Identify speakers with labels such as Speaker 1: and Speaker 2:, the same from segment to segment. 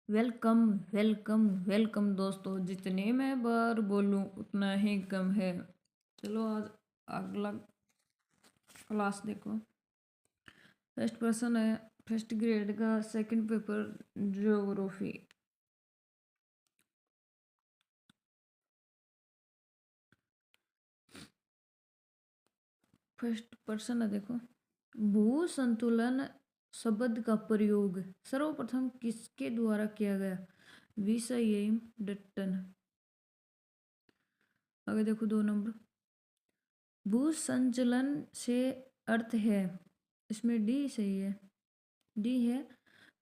Speaker 1: Welcome welcome welcome दोस्तों, जितने मैं बार बोलूं उतना ही कम है। चलो आज अगला क्लास देखो। फर्स्ट पर्सन है, फर्स्ट ग्रेड का second paper, geography. First person है, देखो। भू संतुलन शब्द का प्रयोग सर्वप्रथम किसके द्वारा किया गया? विलियम डल्टन। आगे देखो 2 नंबर। भू संचलन से अर्थ है, इसमें डी सही है। डी है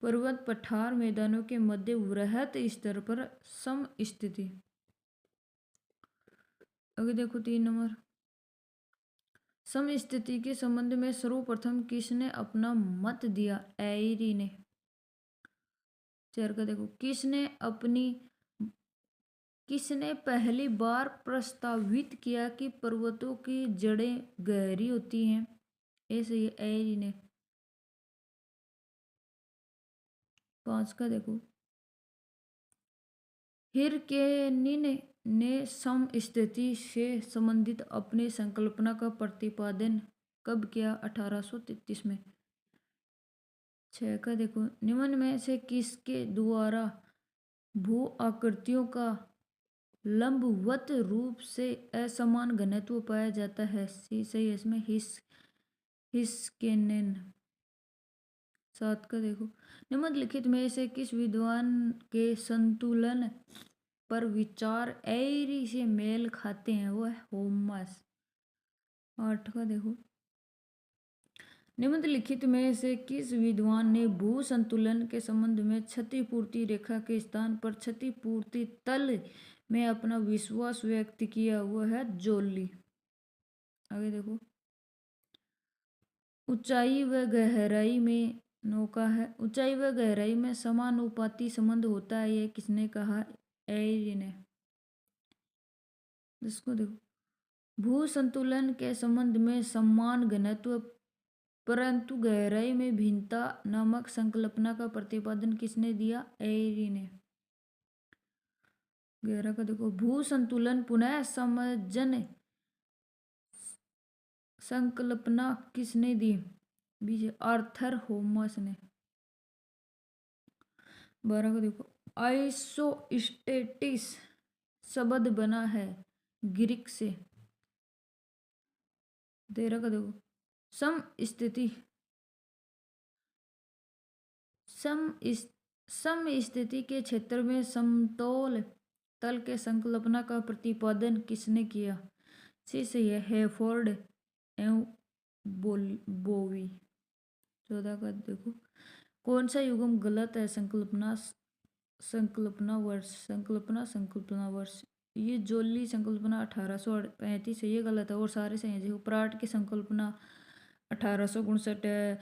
Speaker 1: पर्वत पठार मैदानों के मध्य वृहत स्तर पर समस्थिति। आगे देखो 3 नंबर। समस्थिति के संबंध में सर्वप्रथम किसने अपना मत दिया? एरी ने। 4 का देखो, किसने पहली बार प्रस्तावित किया कि पर्वतों की जड़ें गहरी होती हैं? ऐसे ही एरी ने। 5 का देखो, हिरकेनिन ने समस्थिति से संबंधित अपनी संकल्पना का प्रतिपादन कब किया? 1833 में। 6 का देखो, निम्न में से किसके द्वारा भू आकृतियों का लंबवत रूप से असमान घनत्व पाया जाता है? सी सही है इसमें, हिस्केनेन। 7 का देखो, निम्नलिखित में से किस विद्वान के संतुलन पर विचार एरी से मेल खाते हैं? वो है होमस। 8 का देखो, निम्नलिखित में से किस विद्वान ने भू संतुलन के संबंध में क्षतिपूर्ति रेखा के स्थान पर क्षतिपूर्ति तल में अपना विश्वास व्यक्त किया? वो है जोली। आगे देखो, ऊंचाई व गहराई में नौका है, ऊंचाई व गहराई में समानुपाती संबंध होता है, ये किसने कहा? एरी ने। जिसको देखो, भू संतुलन के संबंध में समान घनत्व परंतु गहराई में भिन्नता नामक संकल्पना का प्रतिपादन किसने दिया? एरी ने। 11 का देखो, भू संतुलन पुनः समजन संकल्पना किसने दी? बीजे आर्थर होमस ने। 12 को देखो, आइसोस्टेटिस शब्द बना है ग्रीक से। 13 का देखो, समस्थिति समस्थिति के क्षेत्र में समतल तल के संकल्पना का प्रतिपादन किसने किया? सही है, हेफोर्ड एवं बोवी। 14 का देखो, कौन सा युग्म गलत है? संकल्पना वर्ष। ये जोली संकल्पना 1835 है, ये गलत है, और सारे सही है। देखो, प्राट की संकल्पना 1859 है,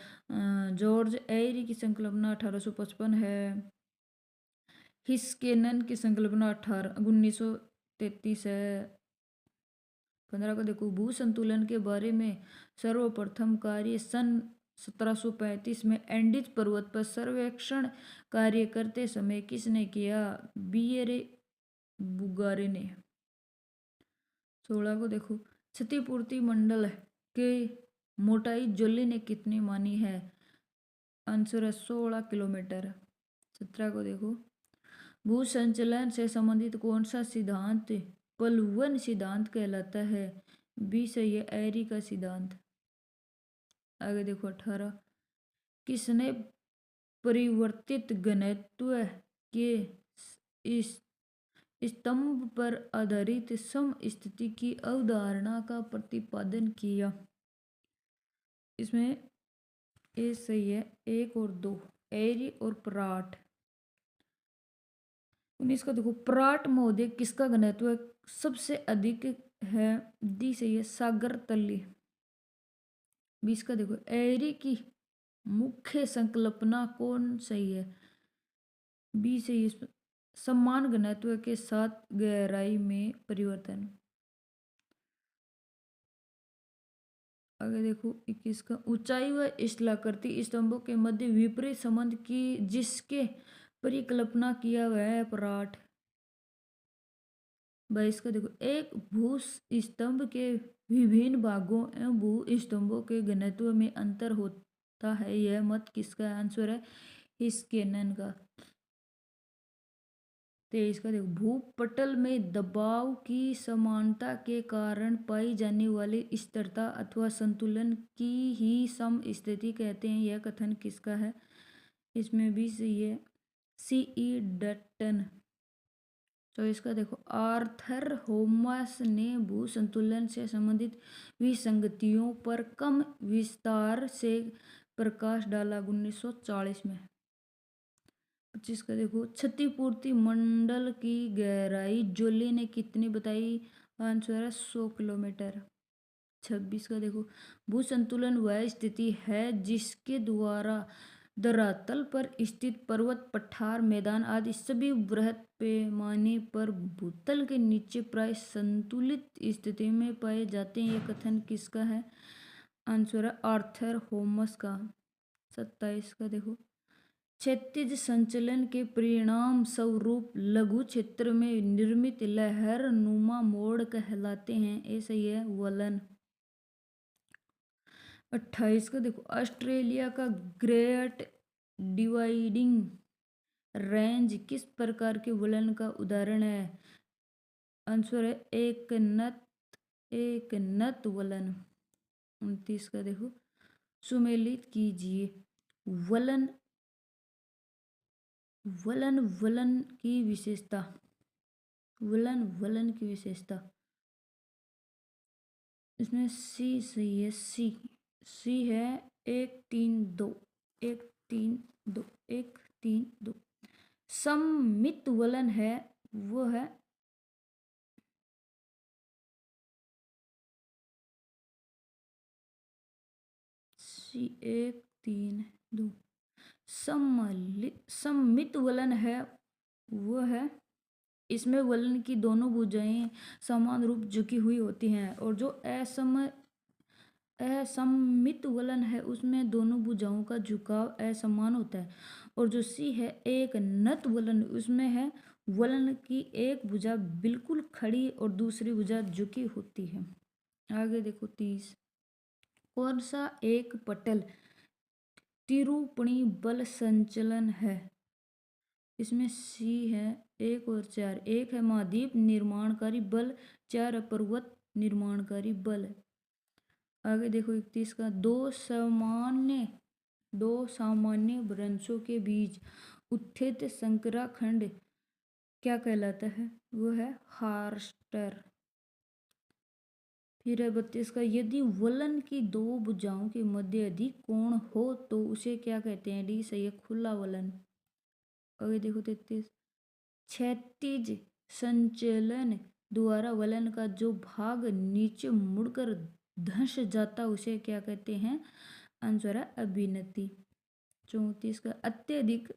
Speaker 1: जॉर्ज एरी की संकल्पना 1855 है, हिस्केनन की संकल्पना 1933 है। 15 को देखो, भू संतुलन के बारे में सर्वप्रथम कार्य सन 1735 में एंडीज पर्वत पर सर्वेक्षण कार्य करते समय किसने किया? बिएरे बुगारे ने। 16 को देखो, क्षतिपूर्ति मंडल के मोटाई जोली ने कितनी मानी है? आंसर है 16 किलोमीटर। 17 को देखो, भू संचलन से संबंधित कौन सा सिद्धांत प्लवन सिद्धांत कहलाता है? बी सही है, एरी का सिद्धांत। आगे देखो 18, किसने परिवर्तित घनत्व के इस स्तंभ पर आधारित समस्थिति की अवधारणा का प्रतिपादन किया? इसमें ए सही है, 1 और 2, एरी और प्राट। 19 का देखो, प्राट महोदय किसका घनत्व सबसे अधिक है? डी सही है, सागर तली। 20 का देखो, एरी की मुख्य संकल्पना कौन सही है? बी सही है, समान घनत्व के साथ गहराई में परिवर्तन। आगे देखो 21 का, ऊंचाई व स्थलाकृति स्तंभों के मध्य विपरीत संबंध की जिसके परिकल्पना किया हुआ है पराठ। 22 का देखो, एक भू स्तंभ के विभिन्न भागों एवं भू स्तंभों के घनत्व में अंतर होता है, यह मत किसका है? आंसर है हिस्केनन का। 23 का देखो, भूपटल में दबाव की समानता के कारण पाई जाने वाली स्थिरता अथवा संतुलन की ही सम स्थिति कहते हैं, यह कथन किसका है? इसमें भी सही है, C.E. डटन। तो इसका देखो, आर्थर होमस ने भू संतुलन से संबंधित विसंगतियों पर कम विस्तार से प्रकाश डाला 1940 में। 25 का देखो, क्षतिपूर्ति मंडल की गहराई जोली ने कितनी बताई? आंसर है 100 किलोमीटर। 26 का देखो, भू संतुलन वह स्थिति है जिसके द्वारा धरातल पर स्थित पर्वत, पठार, मैदान आदि सभी बृहद पैमाने पर भूतल के नीचे प्राय संतुलित स्थिति में पाए जाते हैं, यह कथन किसका है? आंसर है आर्थर होमस का। 27 का देखो, क्षैतिज संचलन के परिणाम स्वरूप लघु क्षेत्र में निर्मित लहर नुमा मोड़ कहलाते हैं, ऐसा ही है वलन। 28 का देखो, ऑस्ट्रेलिया का ग्रेट डिवाइडिंग रेंज किस प्रकार के वलन का उदाहरण है? आंसर है एक नत वलन। 29 का देखो, सुमेलित कीजिए। वलन वलन वलन की विशेषता। वलन की विशेषता, इसमें सी सही है। सी है 1 3 2 1 3 2 1 3 2। सममित वलन है वो है सी 1 3 2। सममित वलन है वो है, इसमें वलन की दोनों भुजाएं समान रूप झुकी हुई होती हैं, और जो असममित वलन है उसमें दोनों भुजाओं का झुकाव असमान होता है। और जो सी है एक नत वलन, उसमें है वलन की एक भुजा बिल्कुल खड़ी और दूसरी भुजा झुकी होती है। आगे देखो 30, कौन सा एक पटल तिरुपणी बल संचलन है? इसमें सी है 1 और 4। 1 है महाद्वीप निर्माणकारी बल, 4 है पर्वत निर्माणकारी बल। आगे देखो 31 का, दो सामान्य भ्रंशों के बीच उत्थित संकराखंड क्या कहलाता है? वो है हार्स्टर। फिर है 32 का, यदि वलन की दो भुजाओं के मध्य अधिक कोण हो तो उसे क्या कहते हैं? डी सही है, खुला वलन। आगे देखो 33, क्षैतिज संचलन द्वारा वलन का जो भाग नीचे मुड़कर धंस जाता उसे क्या कहते हैं? आंसर है अभिनति। 34 का, अत्यधिक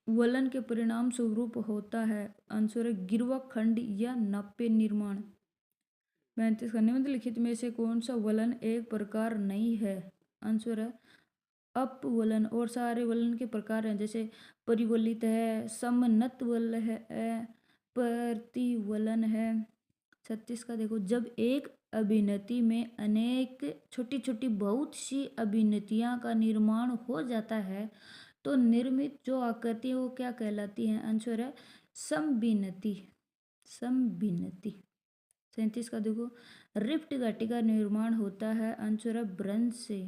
Speaker 1: वलन के परिणाम स्वरूप होता है? आंसर है गिरवा खंड या नाप्य निर्माण। 35 का, निम्नलिखित में से कौन सा वलन एक प्रकार नहीं है? आंसर है अपवलन। और सारे वलन के प्रकार हैं, जैसे परिवलित है, समनत वल है, प्रतिवलन है। 36 का देखो, जब एक अभिनति में अनेक छोटी छोटी बहुत सी अभिनतियां का निर्माण हो जाता है तो निर्मित जो आकृति है वो क्या कहलाती है? आंसर है समभिनति। 37 का देखो, रिफ्ट घाटी का निर्माण होता है? आंसर है भ्रंश से।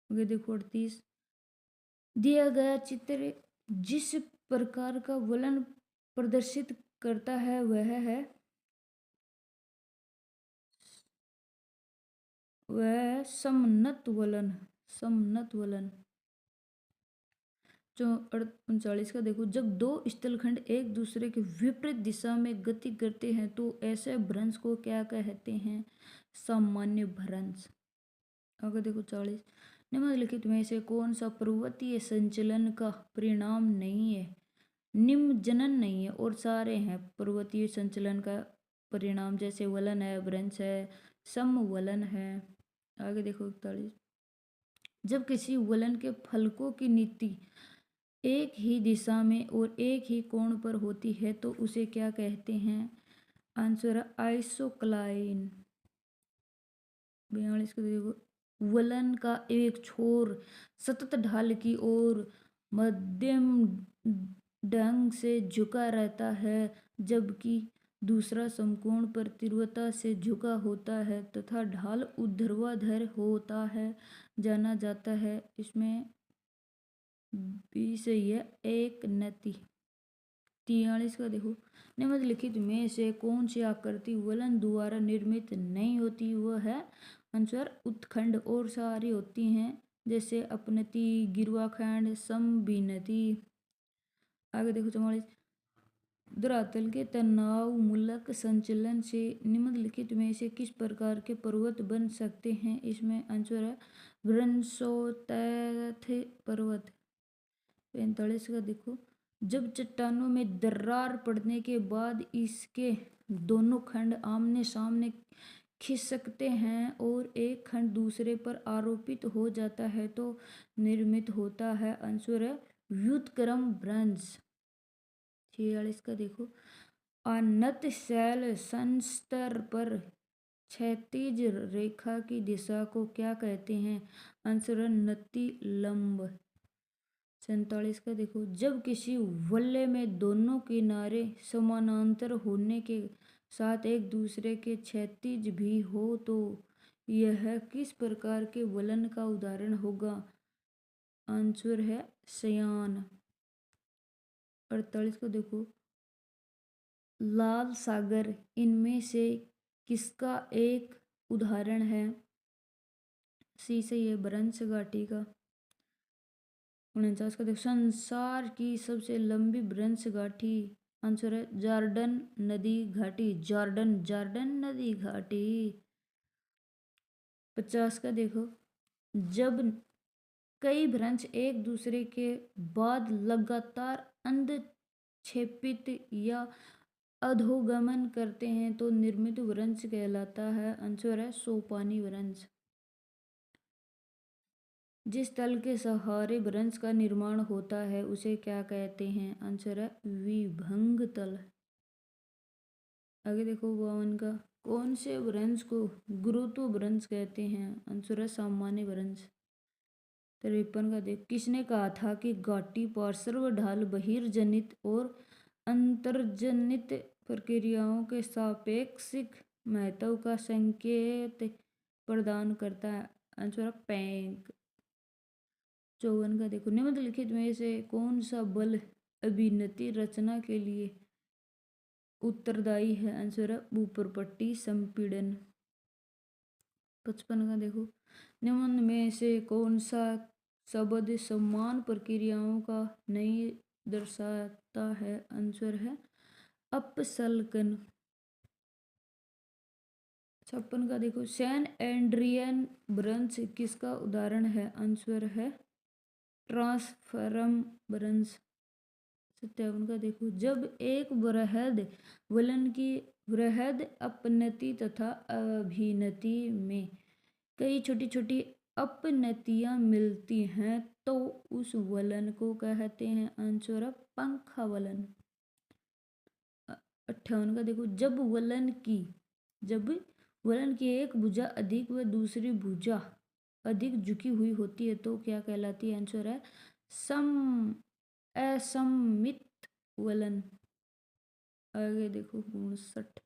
Speaker 1: आगे देखो 38, दिया गया चित्र जिस प्रकार का वलन प्रदर्शित करता है वह समनत वलन। 39 का देखो, जब दो स्थलखंड एक दूसरे के विपरीत दिशा में गति करते हैं तो ऐसे भ्रंश को क्या कहते हैं? सामान्य भ्रंश। अगर देखो 40, निम्नलिखित में से कौन सा पर्वतीय संचलन का परिणाम नहीं है? निम्नजनन नहीं है और सारे हैं पर्वतीय संचलन का परिणाम, जैसे वलन है, भ्रंश है, समवलन है। आगे देखो 41, जब किसी वलन के फलकों की नीति एक ही दिशा में और एक ही कोण पर होती है तो उसे क्या कहते हैं? आंसर है आइसोक्लाइन। 42 को देखो, वलन का एक छोर सतत ढाल की ओर मध्यम ढंग से झुका रहता है जबकि दूसरा समकोण पर तीव्रता से झुका होता है तथा ढाल ऊर्ध्वाधर होता है जाना जाता है। इसमें बी सही है, एक नति। 43 का देखो, निम्नलिखित में से कौन सी आकृति वलन द्वारा निर्मित नहीं होती? वह है आंसर उत्खंड, और सारी होती हैं जैसे अपनति, गिरवाखंड, समभिन्नति। आगे देखो 44, धरातल के तनाव मूलक संचलन से निम्नलिखित में से किस प्रकार के पर्वत बन सकते हैं? इसमें आंसर है वृंशोत्थित पर्वत। 45 का देखो, जब चट्टानों में दरार पड़ने के बाद इसके दोनों खंड आमने सामने खिसकते हैं और एक खंड दूसरे पर आरोपित हो जाता है तो निर्मित होता है आंसर है व्युत्क्रम भ्रंश। 46 का देखो, अनंत शैल संस्तर पर क्षैतिज रेखा की दिशा को क्या कहते हैं? आंसर है नति लंब। 47 का देखो, जब किसी वलय में दोनों किनारे समानांतर होने के साथ एक दूसरे के क्षैतिज भी हो तो यह किस प्रकार के वलन का उदाहरण होगा? आंसर है शयान। 48 को देखो, लाल सागर इनमें से किसका एक उदाहरण है? सी सही है, भ्रंश घाटी का। 49 का देखो, संसार की सबसे लंबी भ्रंश घाटी आंसर है जॉर्डन नदी घाटी। जॉर्डन नदी घाटी। 50 का देखो, जब कई भ्रंश एक दूसरे के बाद लगातार अंधक्षेपित या अधोगमन करते हैं तो निर्मित भ्रंश कहलाता है। आंसर है सोपानी भ्रंश। जिस तल के सहारे भ्रंश का निर्माण होता है उसे क्या कहते हैं? आंसर है विभंग तल। आगे देखो 52 का, कौन से भ्रंश को गुरुत्व भ्रंश कहते हैं? आंसर है सामान्य भ्रंश। 53 का देख, किसने कहा था कि घाटी पार्श्व ढाल बहिर्जनित और अंतर्जनित प्रक्रियाओं के सापेक्षिक महत्व का संकेत प्रदान करता है? आंसर है पैंक। 54 का देखो, निम्नलिखित में से कौन सा बल अभिनति रचना के लिए उत्तरदायी है? आंसर है ऊपरपट्टी संपीड़न। 55 का देखो, निम्न में से कौन सा शब्द समान प्रक्रियाओं का नहीं दर्शाता है? आंसर है अपसल्कन। 56 का देखो, सैन एंड्रियन भ्रंश किसका उदाहरण है? आंसर है ट्रांसफॉर्म भ्रंश। 57 का देखो, जब एक बृहद वलन की बृहद अपनति तथा अभिनति में कई छोटी छोटी अपनतियां मिलती हैं तो उस वलन को कहते हैं? आंसर है पंखा वलन। 58 का देखो, जब वलन की एक भुजा अधिक व दूसरी भुजा अधिक झुकी हुई होती है तो क्या कहलाती है? आंसर है सम असममित वलन। आगे देखो 59,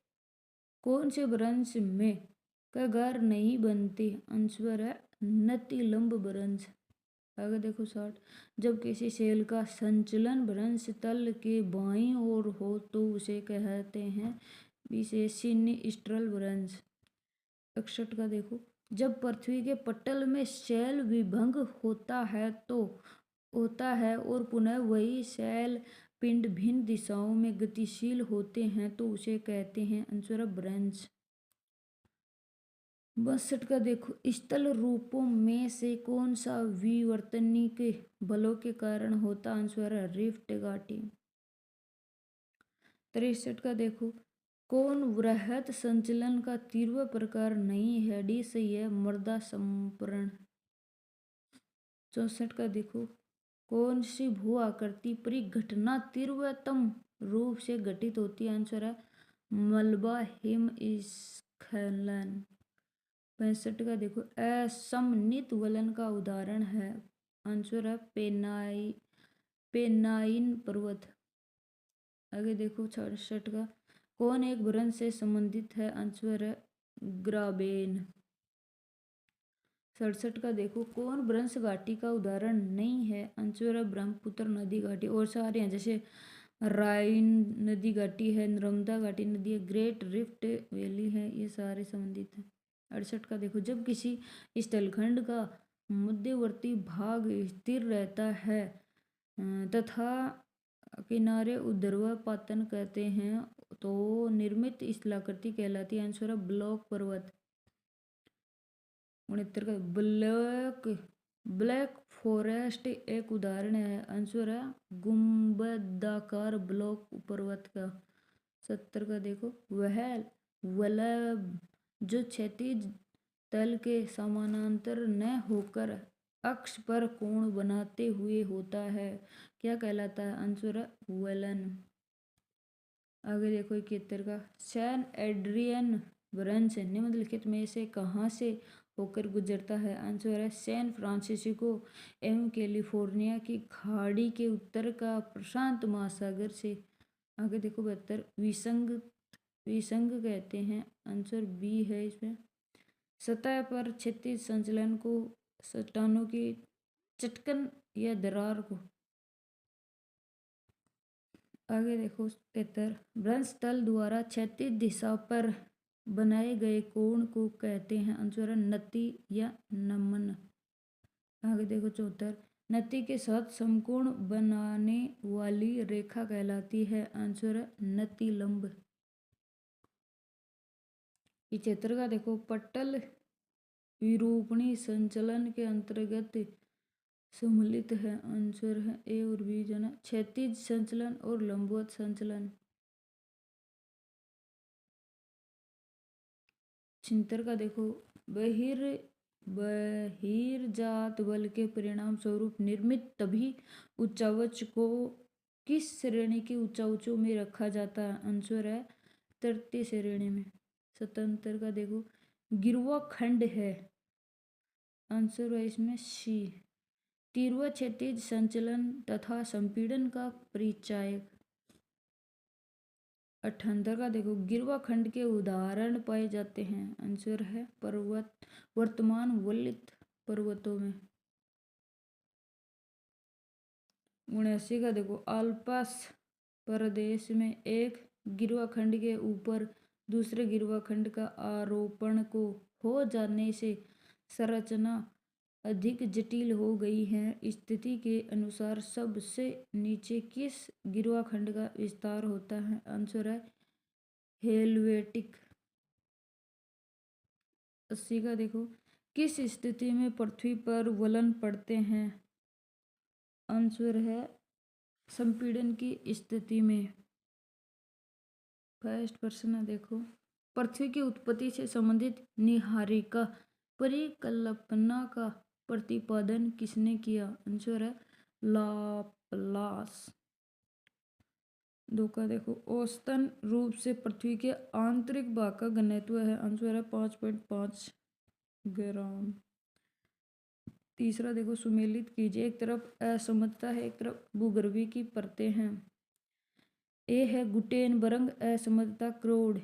Speaker 1: कौन से भ्रंश में कगार नहीं बनती? आंसर है नतिलंब भ्रंश। आगे देखो 60, जब किसी सेल का संचलन भ्रंश तल के बाईं ओर हो तो उसे कहते हैं विशेषिनी भ्रंश। 61 का देखो, जब पृथ्वी के पटल में शैल विभंग होता है और पुनः वही शैल पिंड भिन्न दिशाओं में गतिशील होते हैं तो उसे कहते हैं? आंसर भ्रंश। 62 का देखो, स्थल रूपों में से कौन सा विवर्तनिक बलों के कारण होता? आंसर है रिफ्ट घाटी। 63 का देखो, कौन वृहद संचलन का तीव्र प्रकार नहीं है? डी सही है, मृदा संपरण। 64 का देखो, कौन सी भू आकृति परिघटना तीव्रतम रूप से घटित होती है? आंसर है मलबा हिमस्खलन। 65 का देखो, असममित वलन का उदाहरण है। आंसर है पेनाइन पर्वत। आगे देखो 66 का, कौन एक वृक्ष से संबंधित है? आंसर है ग्राबेन। 67 का देखो, कौन वृक्ष घाटी का उदाहरण नहीं है? आंसर है ब्रह्मपुत्र नदी घाटी। और सारे हैं, जैसे राइन नदी घाटी है, नर्मदा घाटी नदी है, ग्रेट रिफ्ट वैली है, ये सारे संबंधित हैं। 68 का देखो, जब किसी स्थलखंड का मध्यवर्ती भाग स्थिर रहता है तथा किनारे ऊर्ध्वपातन कहते हैं तो निर्मित स्थलाकृति कहलाती है। आंसर है ब्लॉक पर्वत। 69 का, ब्लैक फॉरेस्ट एक उदाहरण है। आंसर है गुंबदाकार ब्लॉक पर्वत का। 70 का देखो, वह वलय जो क्षैतिज तल के समानांतर न होकर अक्ष पर कोण बनाते हुए होता है, क्या कहलाता है? आंसर है वलन। आगे देखो 71 का, सैन एड्रियन ब्रांच निम्नलिखित में से कहाँ से होकर गुजरता है? आंसर है सैन फ्रांसिस्को एवं कैलिफोर्निया की खाड़ी के उत्तर का प्रशांत महासागर से। आगे देखो 72, विसंग कहते हैं। आंसर बी है इसमें। सतह पर क्षैतिज संचलन को चट्टानों की चटकन या दरार को। आगे देखो 73, भ्रंश तल द्वारा क्षैतिज दिशा पर बनाए गए कोण को कहते हैं। आंसर है नति या नमन। आगे देखो 74, नति के साथ समकोण बनाने वाली रेखा कहलाती है। आंसर है नति लंब। 75 का देखो, पटल विरूपणी संचलन के अंतर्गत सम्मिलित है। आंसर है ए और बी जो ना, क्षैतिज संचलन और लंबवत संचलन। 76 का देखो, बहिर्जात बल के परिणाम स्वरूप निर्मित तभी उच्चावच को किस श्रेणी के उच्चावचों में रखा जाता है? आंसर है तृतीय श्रेणी में। 77 का देखो, गिरवा खंड है। आंसर है इसमें सी। तीव्र क्षैतिज संचलन तथा संपीड़न का परिचायक। 78 का देखो, गिरवा खंड के उदाहरण पाए जाते हैं। आंसर है वर्तमान वलित पर्वतों में। 79 का देखो, आल्प्स प्रदेश में एक गिरवा खंड के ऊपर दूसरे गिरवा खंड का आरोपण को हो जाने से संरचना अधिक जटिल हो गई है। स्थिति के अनुसार सबसे नीचे किस गिरवा खंड का विस्तार होता है? आंसर है हेलवेटिक। 80 का देखो, किस स्थिति में पृथ्वी पर वलन पड़ते हैं? आंसर है संपीड़न की स्थिति में। फर्स्ट प्रश्न है देखो, पृथ्वी की उत्पत्ति से संबंधित निहारिका परिकल्पना का प्रतिपादन किसने किया? आंसर है लाप्लास। 2 का देखो, औसतन रूप से पृथ्वी के आंतरिक भाग का घनत्व है। आंसर है 5.5 ग्राम। 3 देखो, सुमेलित कीजिए, एक तरफ असमता है, एक तरफ भूगर्भीय की परतें हैं। ए है गुटेनबर्ग असमता क्रोड।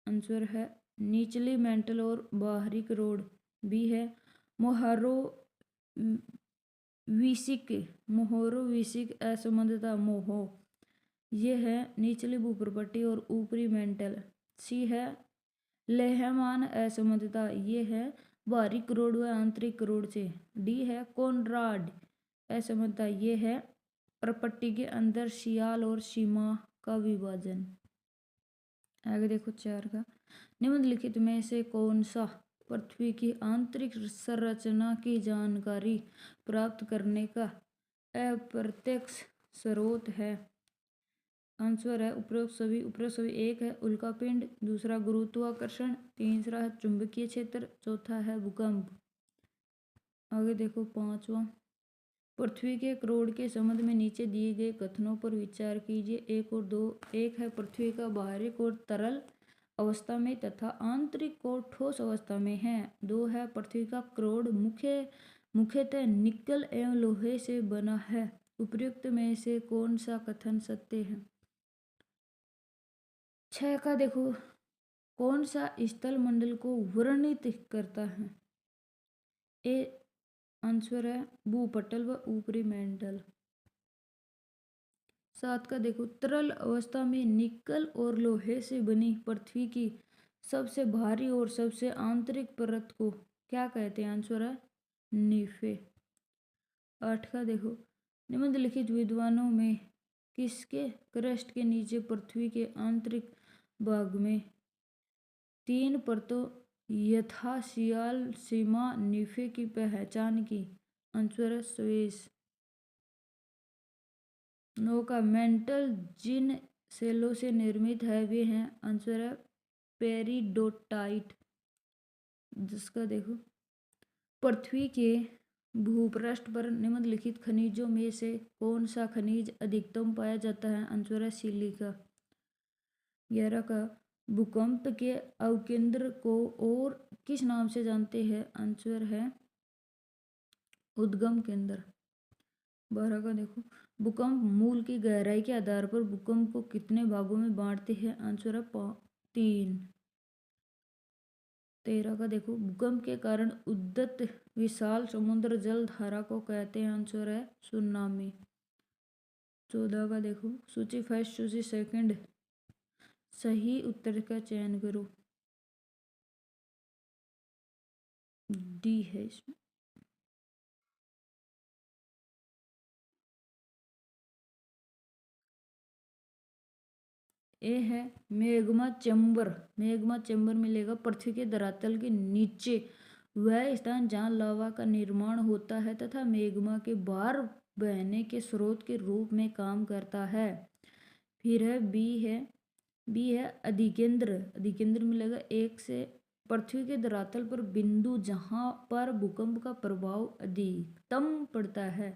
Speaker 1: आंसर है निचली मेंटल और बाहरी क्रोड। बी है मोहरो विसिक असमता मोहो, ये है निचली भूप्रपट्टी और ऊपरी मेंटल। सी है लेहमान असमता, ये है बाहरी क्रोड व आंतरिक क्रोड से। डी है कोनराड असमता, ये है प्रपट्टी के अंदर सियाल और सीमा का विभाजन। आगे देखो 4 का, निम्नलिखित में से कौन सा पृथ्वी की आंतरिक संरचना की जानकारी प्राप्त करने का अप्रत्यक्ष स्रोत है? आंसर है उपरोक्त सभी। एक है उल्कापिंड, दूसरा गुरुत्वाकर्षण, तीसरा है चुंबकीय क्षेत्र, चौथा है भूकंप। आगे देखो 5वां, पृथ्वी के करोड़ के संबंध में नीचे दिए गए कथनों पर विचार कीजिए। 1 और 2। 1 है पृथ्वी का बाहरी कोर तरल अवस्था में तथा आंतरिक कोर ठोस अवस्था में है। 2 है पृथ्वी का करोड़ मुख्यतः निकल एवं लोहे से बना है। उपयुक्त में से कौन सा कथन सत्य है? 6 का देखो, कौन सा स्थल मंडल को वर्णित करता है? ए आंसर है भूपटल व ऊपरी मंडल। 7 का देखो, तरल अवस्था में निकल और लोहे से बनी पृथ्वी की सबसे भारी और सबसे आंतरिक परत को क्या कहते हैं? आंसर है नीफे। 8 का देखो, निम्नलिखित विद्वानों में किसके क्रस्ट के नीचे पृथ्वी के आंतरिक भाग में 3 परतों यथा सियाल सीमा नीफे की पहचान की? आंसर है स्वेस। 9 का मेंटल जिन सेलों से निर्मित है वे हैं? आंसर है पेरिडोटाइट। जिसका देखो, पृथ्वी के भूपृष्ठ पर निम्नलिखित खनिजों में से कौन सा खनिज अधिकतम पाया जाता है? आंसर है सिलिका। 11 का भूकंप के अवकेंद्र को और किस नाम से जानते हैं? आंसर है उद्गम केंद्र। 12 का देखो, भूकंप मूल की गहराई के आधार पर भूकंप को कितने भागों में बांटते हैं? आंसर है 3। 13 का देखो, भूकंप के कारण उद्यत विशाल समुद्र जल धारा को कहते हैं? आंसर है सुनामी। 14 का देखो, सूची फर्स्ट सूची सेकंड सही उत्तर का चयन करो। डी है इसमें। ए है मैग्मा चैम्बर। मैग्मा चैम्बर मिलेगा पृथ्वी के धरातल के नीचे वह स्थान जहाँ लावा का निर्माण होता है तथा मैग्मा के बाहर बहने के स्रोत के रूप में काम करता है। फिर है बी है अधिकेंद्र। अधिकेंद्र मिलेगा एक से पृथ्वी के धरातल पर बिंदु जहाँ पर भूकंप का प्रभाव अधिकतम पड़ता है।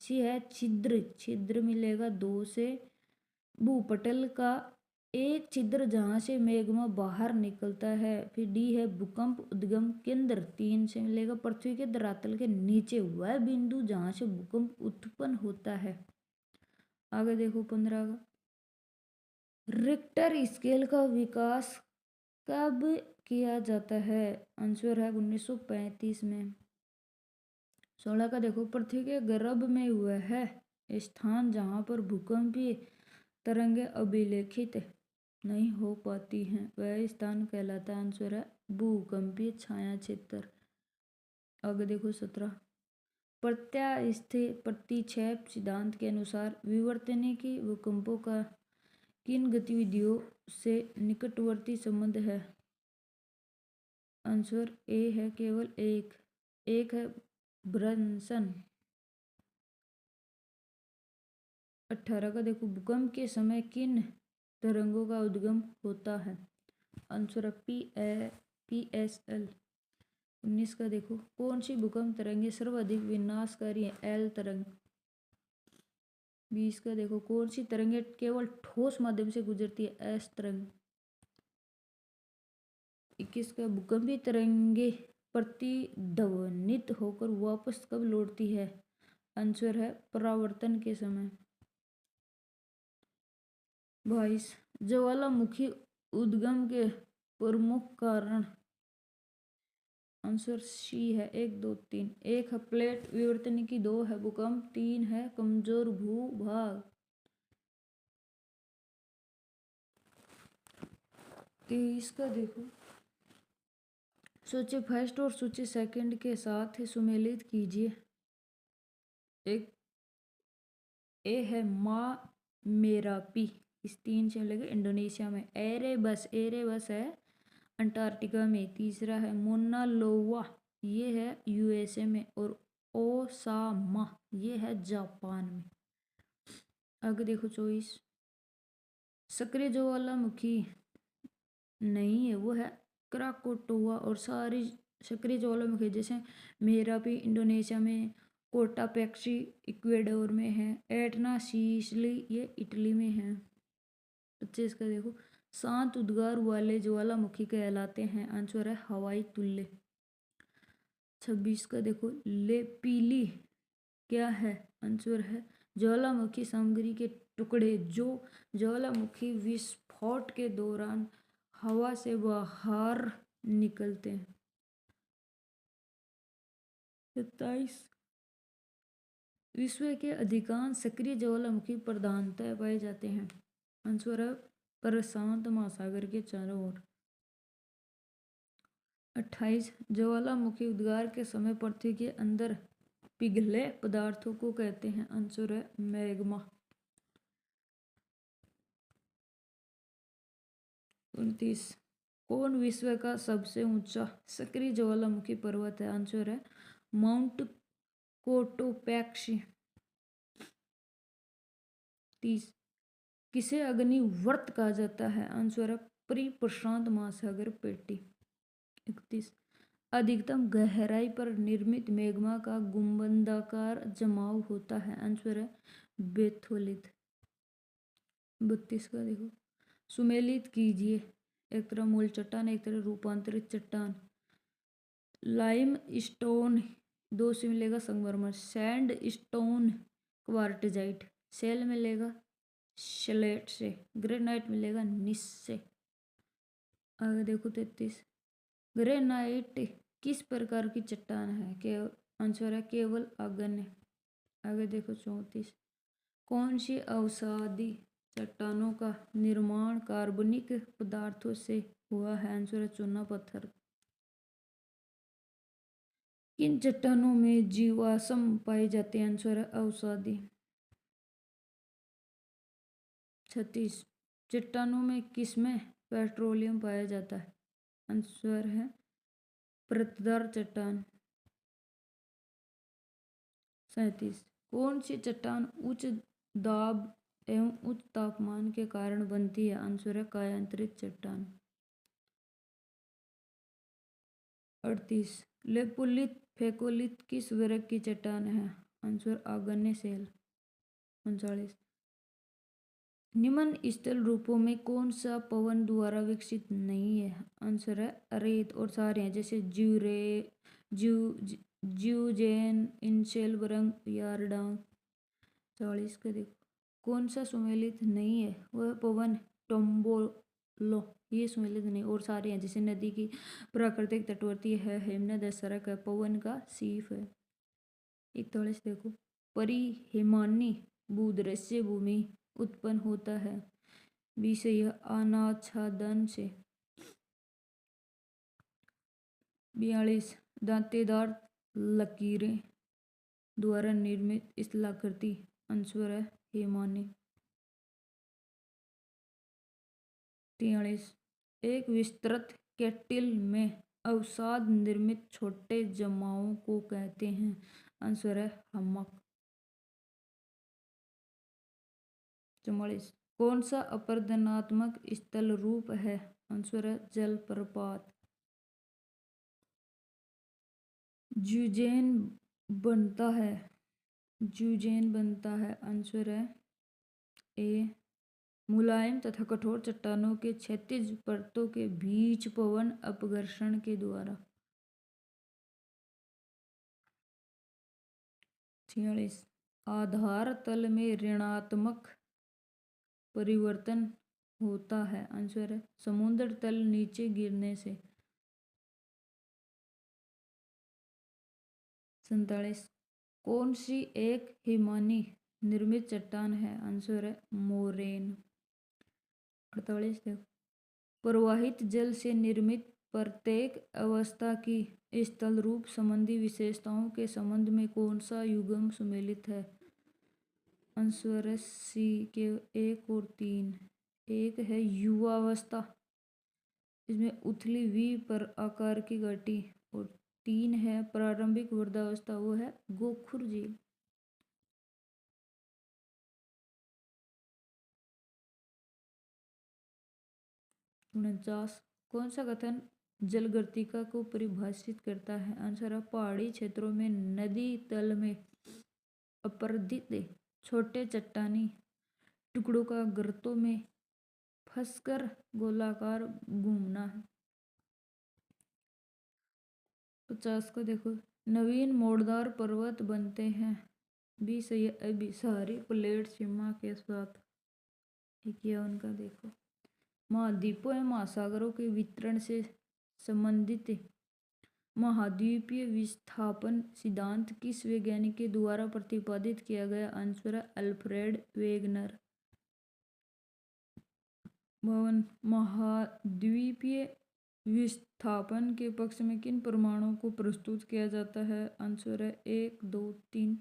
Speaker 1: सी है छिद्र। छिद्र मिलेगा 2 से भूपटल का एक छिद्र जहाँ से मैग्मा बाहर निकलता है। फिर डी है भूकंप उद्गम केंद्र। 3 से मिलेगा पृथ्वी के धरातल के नीचे वह बिंदु जहाँ से भूकंप उत्पन्न होता है। आगे देखो 15 का, रिक्टर स्केल का विकास कब किया जाता है? आंसर है 1935 में। 16 का देखो, पृथ्वी के गर्भ में हुआ है स्थान जहाँ पर भूकंपीय तरंगें अभिलेखित नहीं हो पाती हैं वह स्थान कहलाता है? आंसर है भूकंपीय छाया क्षेत्र। आगे देखो 17, प्रत्यास्थी प्रतिक्षेप सिद्धांत के अनुसार विवर्तनिकी भूकंपों का किन गतिविधियों से निकटवर्ती संबंध है? आंसर ए है केवल एक है भ्रंशन। 18 का देखो, भूकंप के समय किन तरंगों का उद्गम होता है? Answer PSL। 19 का देखो, कौन सी भूकंप तरंगें सर्वाधिक विनाशकारी है? एल तरंग। 20 का देखो, कौन सी तरंगें केवल ठोस माध्यम से गुजरती है? एस तरंग। 21 का, भूकंपीय तरंगें प्रतिध्वनित होकर वापस कब लौटती है? आंसर है परावर्तन के समय। 22, ज्वालामुखी उद्गम के प्रमुख कारण? आंसर सी है 1 2 3। 1 है प्लेट विवर्तनिकी, 2 है भूकंप, 3 है कमजोर भूभाग। 23 का देखो, सूची फर्स्ट और सूची सेकंड के साथ सुमेलित कीजिए। एक ए है माँ मेरापी, इस 3 से लगे इंडोनेशिया में। एरेबस है अंटार्कटिका में। तीसरा है मोना लोवा, ये है यूएसए में। और ओसामा, ये है जापान में। आगे देखो 24, सक्रिय ज्वालामुखी नहीं है, वो है क्राकोटोवा। और सारी सक्रिय ज्वालामुखी जैसे मेरापी इंडोनेशिया में, कोटापेक्सी इक्वेडोर में है। एटना सिसिली ये इटली में है। 25 का देखो, शांत उद्गार वाले ज्वालामुखी कहलाते हैं। आंसर है हवाई तुल्य। 26 का देखो, ले पीली क्या है? आंसर है ज्वालामुखी सामग्री के टुकड़े जो ज्वालामुखी विस्फोट के दौरान हवा से बाहर निकलते हैं। 27, विश्व के अधिकांश सक्रिय ज्वालामुखी प्रधानतः पाए जाते हैं। आंसर है प्रशांत महासागर के चारों ओर। 28, ज्वालामुखी उद्गार के समय पृथ्वी के अंदर पिघले पदार्थों को कहते हैं। आंसर है मैग्मा। 29, कौन विश्व का सबसे ऊंचा सक्रिय ज्वालामुखी पर्वत है? आंसर है माउंट कोटोपैक्सी। 30, किसे अग्निवर्त कहा जाता है? आंसर है प्रशांत महासागर पेटी। 31, अधिकतम गहराई पर निर्मित मैग्मा का गुंबदाकार जमाव होता है। आंसर है बेथोलिथ। 32 का देखो, सुमेलित कीजिए। एक तरह मूल चट्टान, एक तरह रूपांतरित चट्टान। लाइम स्टोन 2 से मिलेगा संगमरमर। Sand stone quartzite. सेल मिलेगा स्लेट से। ग्रेनाइट मिलेगा निस से। आगे देखो 33, ग्रेनाइट किस प्रकार की चट्टान है? के आंसर है केवल आग्नेय। आगे देखो 34, कौन सी अवसादी चट्टानों का निर्माण कार्बनिक पदार्थों से हुआ है? आंसर है चूना पत्थर। किन चट्टानों में जीवाश्म पाए जाते हैं? आंसर है अवसादी। 36, चट्टानों में किसमें पेट्रोलियम पाया जाता है? आंसर है परतदार चट्टान। 37, कौन सी चट्टान उच्च दाब एवं उच्च तापमान के कारण बनती है? आंसर है कायांतरित चट्टान। 38, लेपोलिथ फेकोलिथ किस वर्ग की चट्टान है? आंसर आग्नेय सेल। 39, निम्न स्थल रूपों में कौन सा पवन द्वारा विकसित नहीं है? आंसर है रेत और सारे हैं, जैसे ज्यूजेन, इंसेलबर्ग, यारडांग। 40 का देखो, कौन सा सुमेलित नहीं है? वह पवन टोम्बोलो ये सुमेलित नहीं, और सारे हैं, जैसे नदी की प्राकृतिक तटवर्ती है, हेमनद है, सरक है, पवन का सीफ है। 41 देखो, परिहिमानी भूदृश्य भूमि उत्पन्न होता है विषय अनाच्छादन से। 42, दांतेदार लकीरें द्वारा निर्मित स्थलाकृति। आंसर है हिमानी। 43, एक विस्तृत केटिल में अवसाद निर्मित छोटे जमावों को कहते हैं। आंसर है हमक। 44, कौन सा अपरदनात्मक स्थल रूप है? आंसर है जलप्रपात। ज्यूजेन बनता है आंसर है ए। मुलायम तथा कठोर चट्टानों के क्षैतिज परतों के बीच पवन अपघर्षण के द्वारा। 46, आधार तल में ऋणात्मक परिवर्तन होता है। आंसर है समुद्र तल नीचे गिरने से। 47, कौन सी एक हिमानी निर्मित चट्टान है? आंसर है मोरेन। 48 देखो, प्रवाहित जल से निर्मित प्रत्येक अवस्था की स्थल रूप संबंधी विशेषताओं के संबंध में कौन सा युग्म सुमेलित है? आंसर है सी के 1 और 3। एक है युवावस्था, इसमें उथली वी पर आकार की घाटी, और 3 है प्रारंभिक वृद्धावस्था, वो है गोखुर झील। 49, कौन सा कथन जलगर्तिका को परिभाषित करता है? आंसर है पहाड़ी क्षेत्रों में नदी तल में अपरदित छोटे चट्टानी टुकड़ों का गर्तों में फंसकर गोलाकार घूमना। 50 को देखो, नवीन मोड़दार पर्वत बनते हैं भी सही अभिसारी प्लेट सीमा के साथ। ठीक है, उनका देखो, महाद्वीपों एवं महासागरों के वितरण से संबंधित महाद्वीपीय विस्थापन सिद्धांत किस वैज्ञानिक के द्वारा प्रतिपादित किया गया? आंसर है अल्फ्रेड वेगनर। महाद्वीपीय विस्थापन के पक्ष में किन प्रमाणों को प्रस्तुत किया जाता है? आंसर है 1, 2, 3।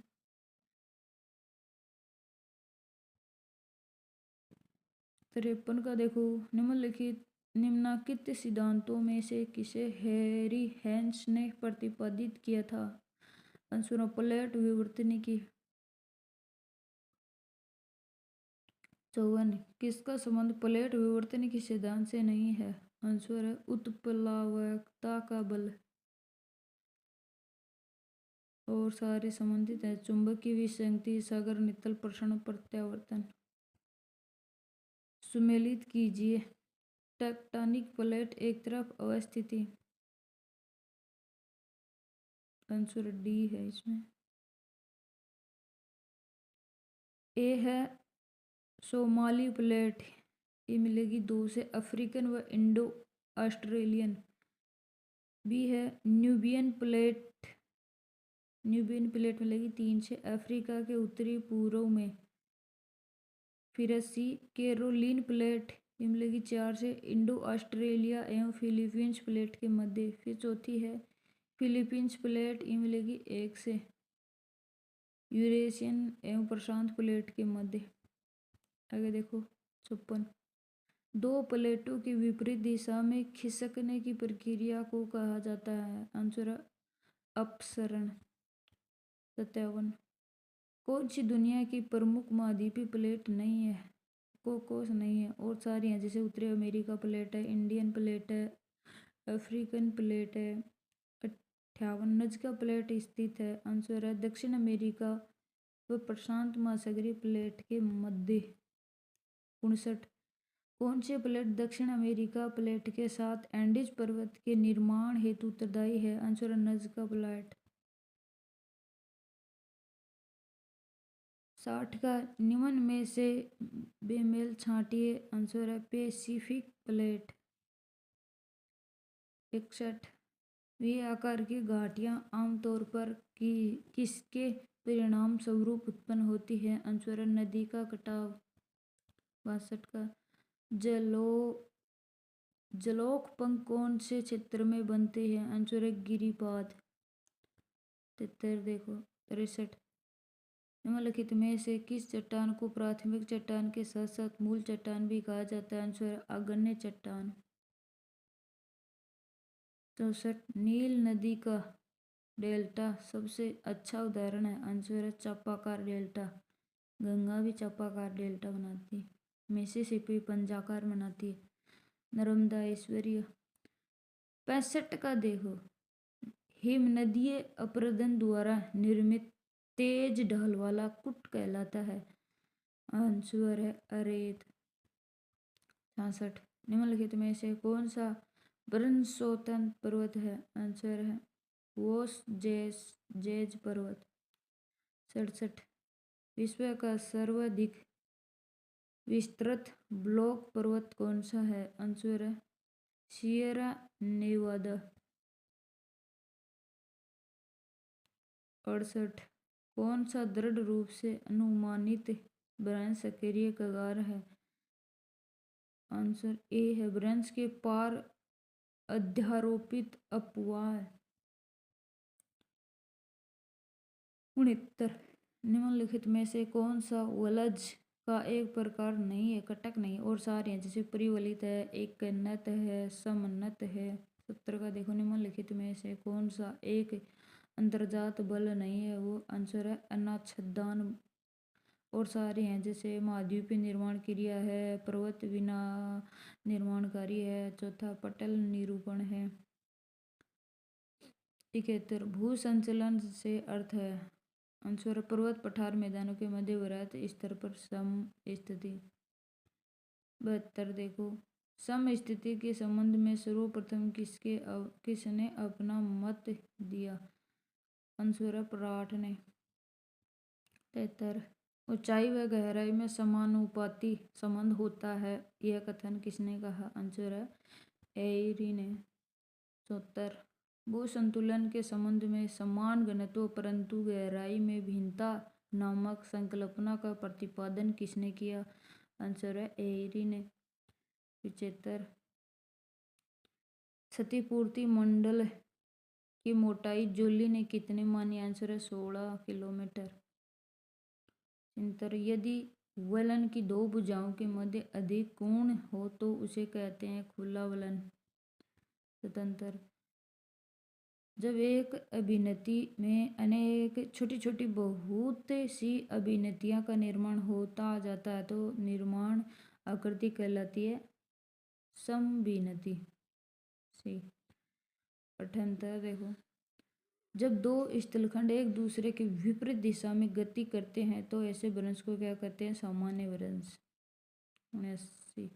Speaker 1: 53 का देखो, निम्नलिखित सिद्धांतों में से किसे हैरी हेंस ने प्रतिपादित किया था? Answer plate विवर्तनिकी। 54, किसका संबंध प्लेट विवर्तनिकी सिद्धांत से नहीं है? आंसर है उत्प्लावकता का बल। और सारे संबंधित हैं, चुंबकीय विसंगति, सागर नितल प्रसरण, प्रत्यावर्तन। सुमेलित कीजिए, टेक्टोनिक प्लेट एक तरफ अवस्थिति। आंसर डी है इसमें। ए है सोमाली प्लेट, ये मिलेगी 2 से अफ्रीकन व इंडो ऑस्ट्रेलियन। बी है न्यूबियन प्लेट, न्यूबियन प्लेट मिलेगी 3 से अफ्रीका के उत्तरी पूर्व में। फिर सी कैरोलिन प्लेट, ये मिलेगी 4 से इंडो ऑस्ट्रेलिया एवं फिलीपींस प्लेट के मध्य। फिर चौथी है फिलीपींस प्लेट, ये मिलेगी 1 से यूरेशियन एवं प्रशांत प्लेट के मध्य। आगे देखो 56, 2 प्लेटों की विपरीत दिशा में खिसकने की प्रक्रिया को कहा जाता है? आंसर है अपसरण। 57, कौन सी दुनिया की प्रमुख महाद्वीपीय प्लेट नहीं है? कोकोस नहीं है और सारी हैं, जैसे उत्तरी अमेरिका प्लेट है, इंडियन प्लेट है, अफ्रीकन प्लेट है। 58, नज़्का प्लेट स्थित है? आंसर है दक्षिण अमेरिका व प्रशांत महासागरीय प्लेट के मध्य। 59, कौन सी प्लेट दक्षिण अमेरिका प्लेट के साथ एंडीज पर्वत के निर्माण हेतु उत्तरदायी है? आंसर है नज़्का प्लेट। 60 का, निम्न में से बेमेल छांटिए। आंसर है पैसिफिक प्लेट। 61, वे आकार की घाटियां आमतौर पर किसके परिणाम स्वरूप उत्पन्न होती है? आंसर है नदी का कटाव। 62 का, जलोग कौन से क्षेत्र में बनते हैं? आंसर है गिरिपाद। 73 देखो, 63, निम्नलिखित में से किस चट्टान को प्राथमिक चट्टान के साथ साथ मूल चट्टान भी कहा जाता है? आंसर है आग्नेय चट्टान। 64, नील नदी का डेल्टा सबसे अच्छा उदाहरण है? आंसर है चापाकार डेल्टा। गंगा भी चापाकार डेल्टा बनाती है, मिसिसिपी पंजाकार बनाती है, नर्मदा ऐश्वर्य। 65 का देखो, हिमनदीय अपरदन द्वारा निर्मित तेज ढाल वाला कुट कहलाता है? आंसर है अरेत। 66, निम्नलिखित में से कौन सा ब्रंसोतन पर्वत है? आंसर है वोस जेज पर्वत। 67, विश्व का सर्वाधिक विस्तृत ब्लॉक पर्वत कौन सा है? आंसर है सियरा नेवादा। 68, कौन सा दृढ़ रूप से अनुमानित भ्रंश सक्रिय कगार है? आंसर ए है भ्रंश के पार अध्यारोपित अपवाह। 69, निम्नलिखित में से कौन सा वलज का एक प्रकार नहीं है, कटक नहीं और सारे हैं, जैसे परिवलित है, एक नत है, समन्नत है। 70 का देखो, निम्नलिखित में से कौन सा एक अंतर्जात बल नहीं है? वो आंसर है अनाच्छादन और सारे हैं, जैसे महाद्वीपीय निर्माण क्रिया है, पर्वत बिना निर्माणकारी है, चौथा पटल निरूपण है। 71, भू संचलन से अर्थ है? आंसर पर्वत पठार मैदानों के मध्य वृहत स्तर पर सम स्थिति। 72 देखो, सम स्थिति के संबंध में सर्वप्रथम किसने अपना मत दिया? आंसर पराठ ने। 73 ऊंचाई व गहराई में समानुपाती संबंध होता है, यह कथन किसने कहा? आंसर है एरी ने। 74 भू संतुलन के संबंध में समान घनत्व परंतु गहराई में भिन्नता नामक संकल्पना का प्रतिपादन किसने किया? आंसर है एरी ने। 75 क्षतिपूर्ति मंडल की मोटाई जोली ने कितनी मानी? आंसर है 16 किलोमीटर। 73 यदि वलन की दो भुजाओं के मध्य अधिक कोण हो तो उसे कहते हैं खुला वलन। 77 जब एक अभिनति में अनेक छोटी छोटी बहुत सी अभिनतियां का निर्माण होता जाता है तो निर्माण आकृति कहलाती है समभिनति। 78 देखो, जब दो स्थलखंड एक दूसरे के विपरीत दिशा में गति करते हैं तो ऐसे भ्रंश को क्या कहते हैं? सामान्य भ्रंश। 79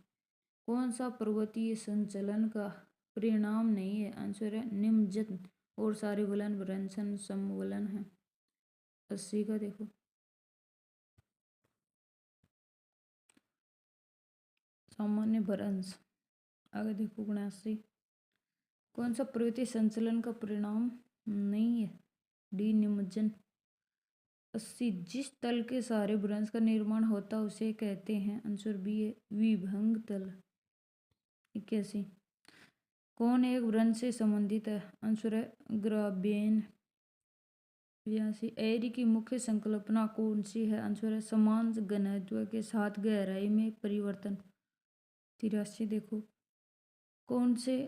Speaker 1: कौन सा पर्वतीय संचलन का परिणाम नहीं है? आंसर है निम्नजन और सारे वलन भ्रंशन समवलन है। 80 का देखो, सामान्य भ्रंश। आगे देखो 79 कौन सा पर्वतीय संचलन का परिणाम नहीं है? डी निम्नजन। 80 जिस तल के सारे भ्रंश का निर्माण होता उसे कहते हैं? आंसर बी है विभंग तल। 81 कौन एक भ्रंश से संबंधित है? आंसर है ग्राबेन। 82 एरी की मुख्य संकल्पना कौन सी है? आंसर है समान घनत्व के साथ गहराई में परिवर्तन। 83 देखो, कौन से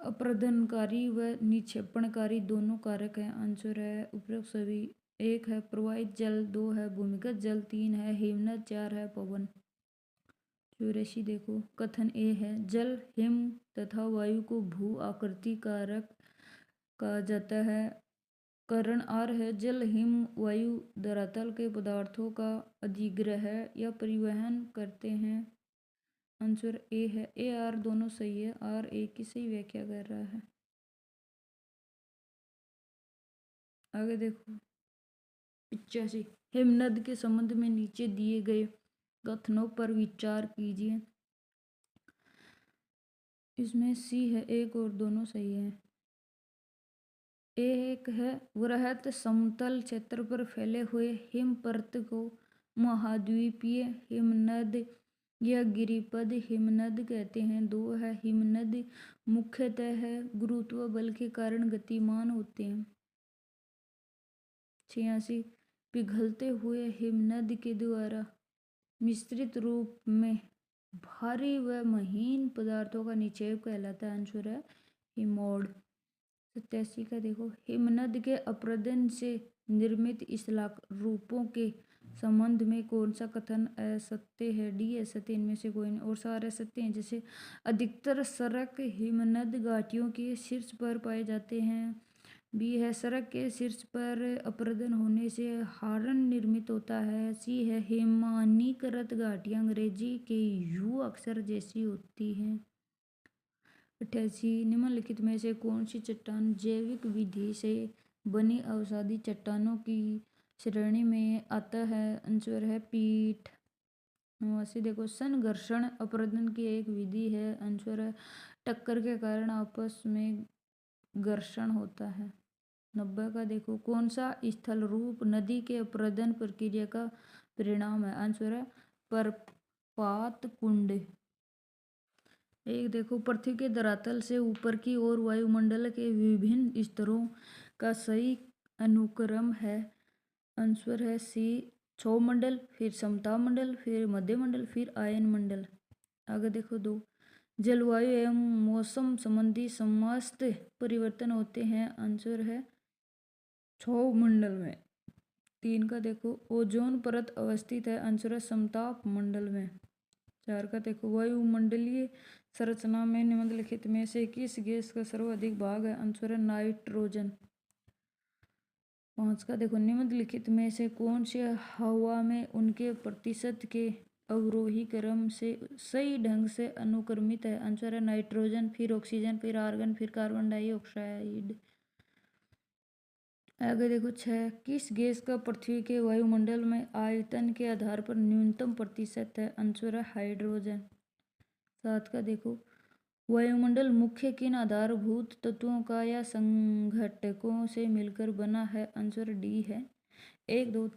Speaker 1: अपरदनकारी व निक्षेपणकारी दोनों कारक हैं? आंसर है उपरोक्त सभी। 1 है प्रवाहित जल, 2 है भूमिगत जल, 3 है हिमनद, 4 है पवन। 84 देखो, कथन ए है जल, हिम तथा वायु को भू आकृति कारक कहा जाता है। कारण आर है जल, हिम, वायु धरातल के पदार्थों का अधिग्रह या परिवहन करते हैं। आंसर ए है ए आर दोनों सही है, आर ए की सही व्याख्या कर रहा है। आगे देखो 85 हिमनद के संबंध में नीचे दिए गए कथनों पर विचार कीजिए। इसमें सी है एक और दोनों सही है। एक है वृहत समतल क्षेत्र पर फैले हुए हिमपर्वत को महाद्वीपीय हिमनद या गिरिपद हिमनद कहते हैं। 2 है हिमनद मुख्यतः है गुरुत्व बल के कारण गतिमान होते हैं। 86 पिघलते हुए हिमनद के द्वारा मिश्रित रूप में भारी व महीन पदार्थों का निक्षेप कहलाता है। आंसर है हिमोड। 87 का देखो, हिमनद के अपरदन से निर्मित स्थलाक रूपों के संबंध में कौन सा कथन असत्य है? डी असत्य। इनमें से कोई नहीं और सारे सत्य हैं। जैसे अधिकतर सड़क हिमनद घाटियों के शीर्ष पर पाए जाते हैं। बी है सड़क के शीर्ष पर अपरदन होने से हारण निर्मित होता है। सी है हिमानीकृत घाटियां अंग्रेजी के यू अक्षर जैसी होती हैं। 88 निम्नलिखित में से कौन सी चट्टान जैविक विधि से बनी अवसादी चट्टानों की श्रेणी में आता है? आंसर है पीठ। 89 देखो, संघर्षण अपरदन की एक विधि है। आंसर है टक्कर के कारण आपस में घर्षण होता है। 90 का देखो, कौन सा स्थल रूप नदी के अपरदन प्रक्रिया का परिणाम है? आंसर है प्रपात कुंड। एक देखो, पृथ्वी के धरातल से ऊपर की ओर वायुमंडल के विभिन्न स्तरों का सही अनुक्रम है। आंसर है सी क्षोभमंडल, फिर समताप मंडल, फिर मध्य मंडल, फिर आयन मंडल। आगे देखो 2 जलवायु एवं मौसम संबंधी समस्त परिवर्तन होते हैं। आंसर है क्षोभमंडल में। 3 का देखो, ओजोन परत अवस्थित है। आंसर है समताप मंडल में। 4 का देखो, वायुमंडलीय संरचना में निम्नलिखित में से किस गैस का सर्वाधिक भाग है? आंसर है नाइट्रोजन। 5 का देखो, निम्नलिखित में से कौन से हवा में उनके प्रतिशत के अवरोही क्रम से सही ढंग से अनुक्रमित है? आंसर है नाइट्रोजन, फिर ऑक्सीजन, फिर आर्गन, फिर कार्बन डाइऑक्साइड। आगे देखो 6, किस गैस का पृथ्वी के वायुमंडल में आयतन के आधार पर न्यूनतम प्रतिशत है? आंसर है हाइड्रोजन। 7 का देखो, वायुमंडल मुख्य किन आधारभूत तत्वों का या संघटकों से मिलकर बना है? आंसर डी है 1 2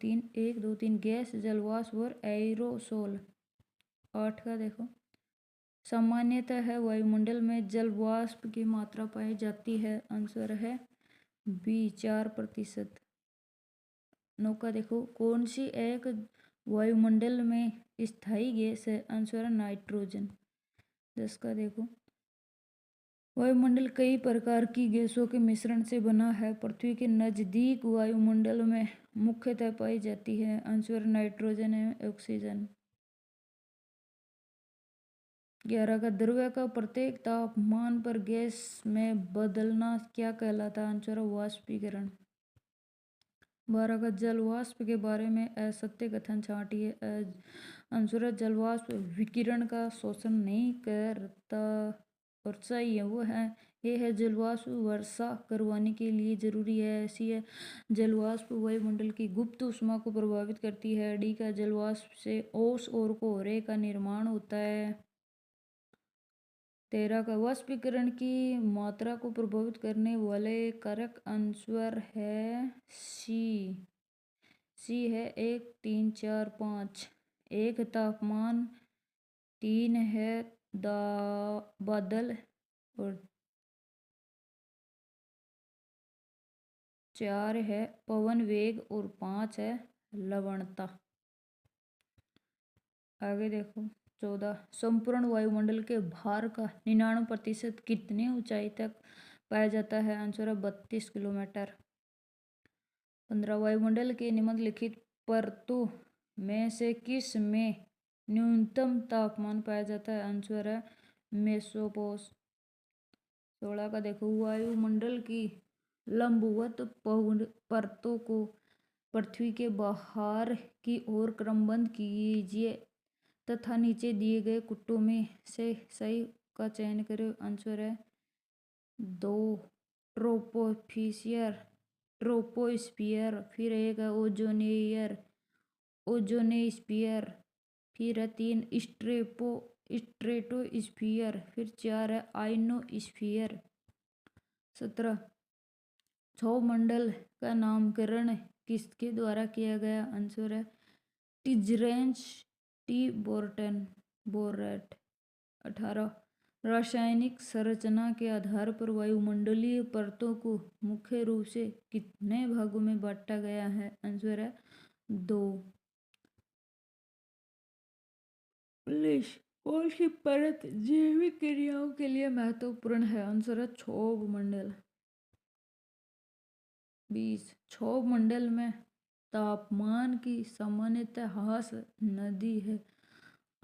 Speaker 1: 3 गैस, जल, वाष्प और एरोसोल। 8 का देखो, सामान्यतः है वायुमंडल में जल वाष्प की मात्रा पाई जाती है? आंसर है बी 4%। 9 का देखो, कौन सी एक वायुमंडल में स्थायी गैस है? आंसर है नाइट्रोजन। 10 का देखो, वायुमंडल कई प्रकार की गैसों के मिश्रण से बना है। पृथ्वी के नजदीक वायुमंडल में मुख्यतः पाई जाती है? आंसर नाइट्रोजन एवं ऑक्सीजन। 11 का, द्रव्य का प्रत्येक तापमान पर गैस में बदलना क्या कहलाता है? आंसर वाष्पीकरण। 12 का, जल वाष्प के बारे में असत्य कथन छांटिए। आंसर जल वाष्प विकिरण का शोषण नहीं करता और सही है वो है ये है जल वाष्प वर्षा करवाने के लिए जरूरी है। ऐसी है जल वाष्प वायुमंडल की गुप्त ऊष्मा को प्रभावित करती है। डी का, जल वाष्प से ओस और कोहरे का निर्माण होता है। 13 का, वाष्पीकरण की मात्रा को प्रभावित करने वाले कारक आंसर है सी है 1 3 4 5। 1 तापमान, 3 है बादल और 4 है पवन वेग और 5 है लवणता। आगे देखो 14, संपूर्ण वायुमंडल के भार का 99% कितनी ऊंचाई तक पाया जाता है? आंसर है 32 किलोमीटर। 15, वायुमंडल के निम्नलिखित परतों में से किस में न्यूनतम तापमान पाया जाता है? आंसर है मेसोपोस। 16 का देखो, वायुमंडल की लंबवत परतों को पृथ्वी के बाहर की ओर क्रमबद्ध कीजिए तथा नीचे दिए गए कुट्टों में से सही का चयन करें। आंसर है 2, ट्रोपोस्फियर, फिर एक है ओजोनोस्फियर, फिर है 3 स्ट्रेटोस्फियर, फिर 4 है आइनोस्फियर। 17, सौरमंडल का नामकरण किसके द्वारा किया गया? आंसर है टिजरेंस टी बोरेट। 18, रासायनिक संरचना के आधार पर वायुमंडलीय परतों को मुख्य रूप से कितने भागों में बांटा गया है? आंसर है 2। 19, कौन सी परत जैविक क्रियाओं के लिए महत्वपूर्ण है? आंसर है क्षोभ मंडल। 20, क्षोभ मंडल में तापमान की सामान्यतः ह्रास नदी है?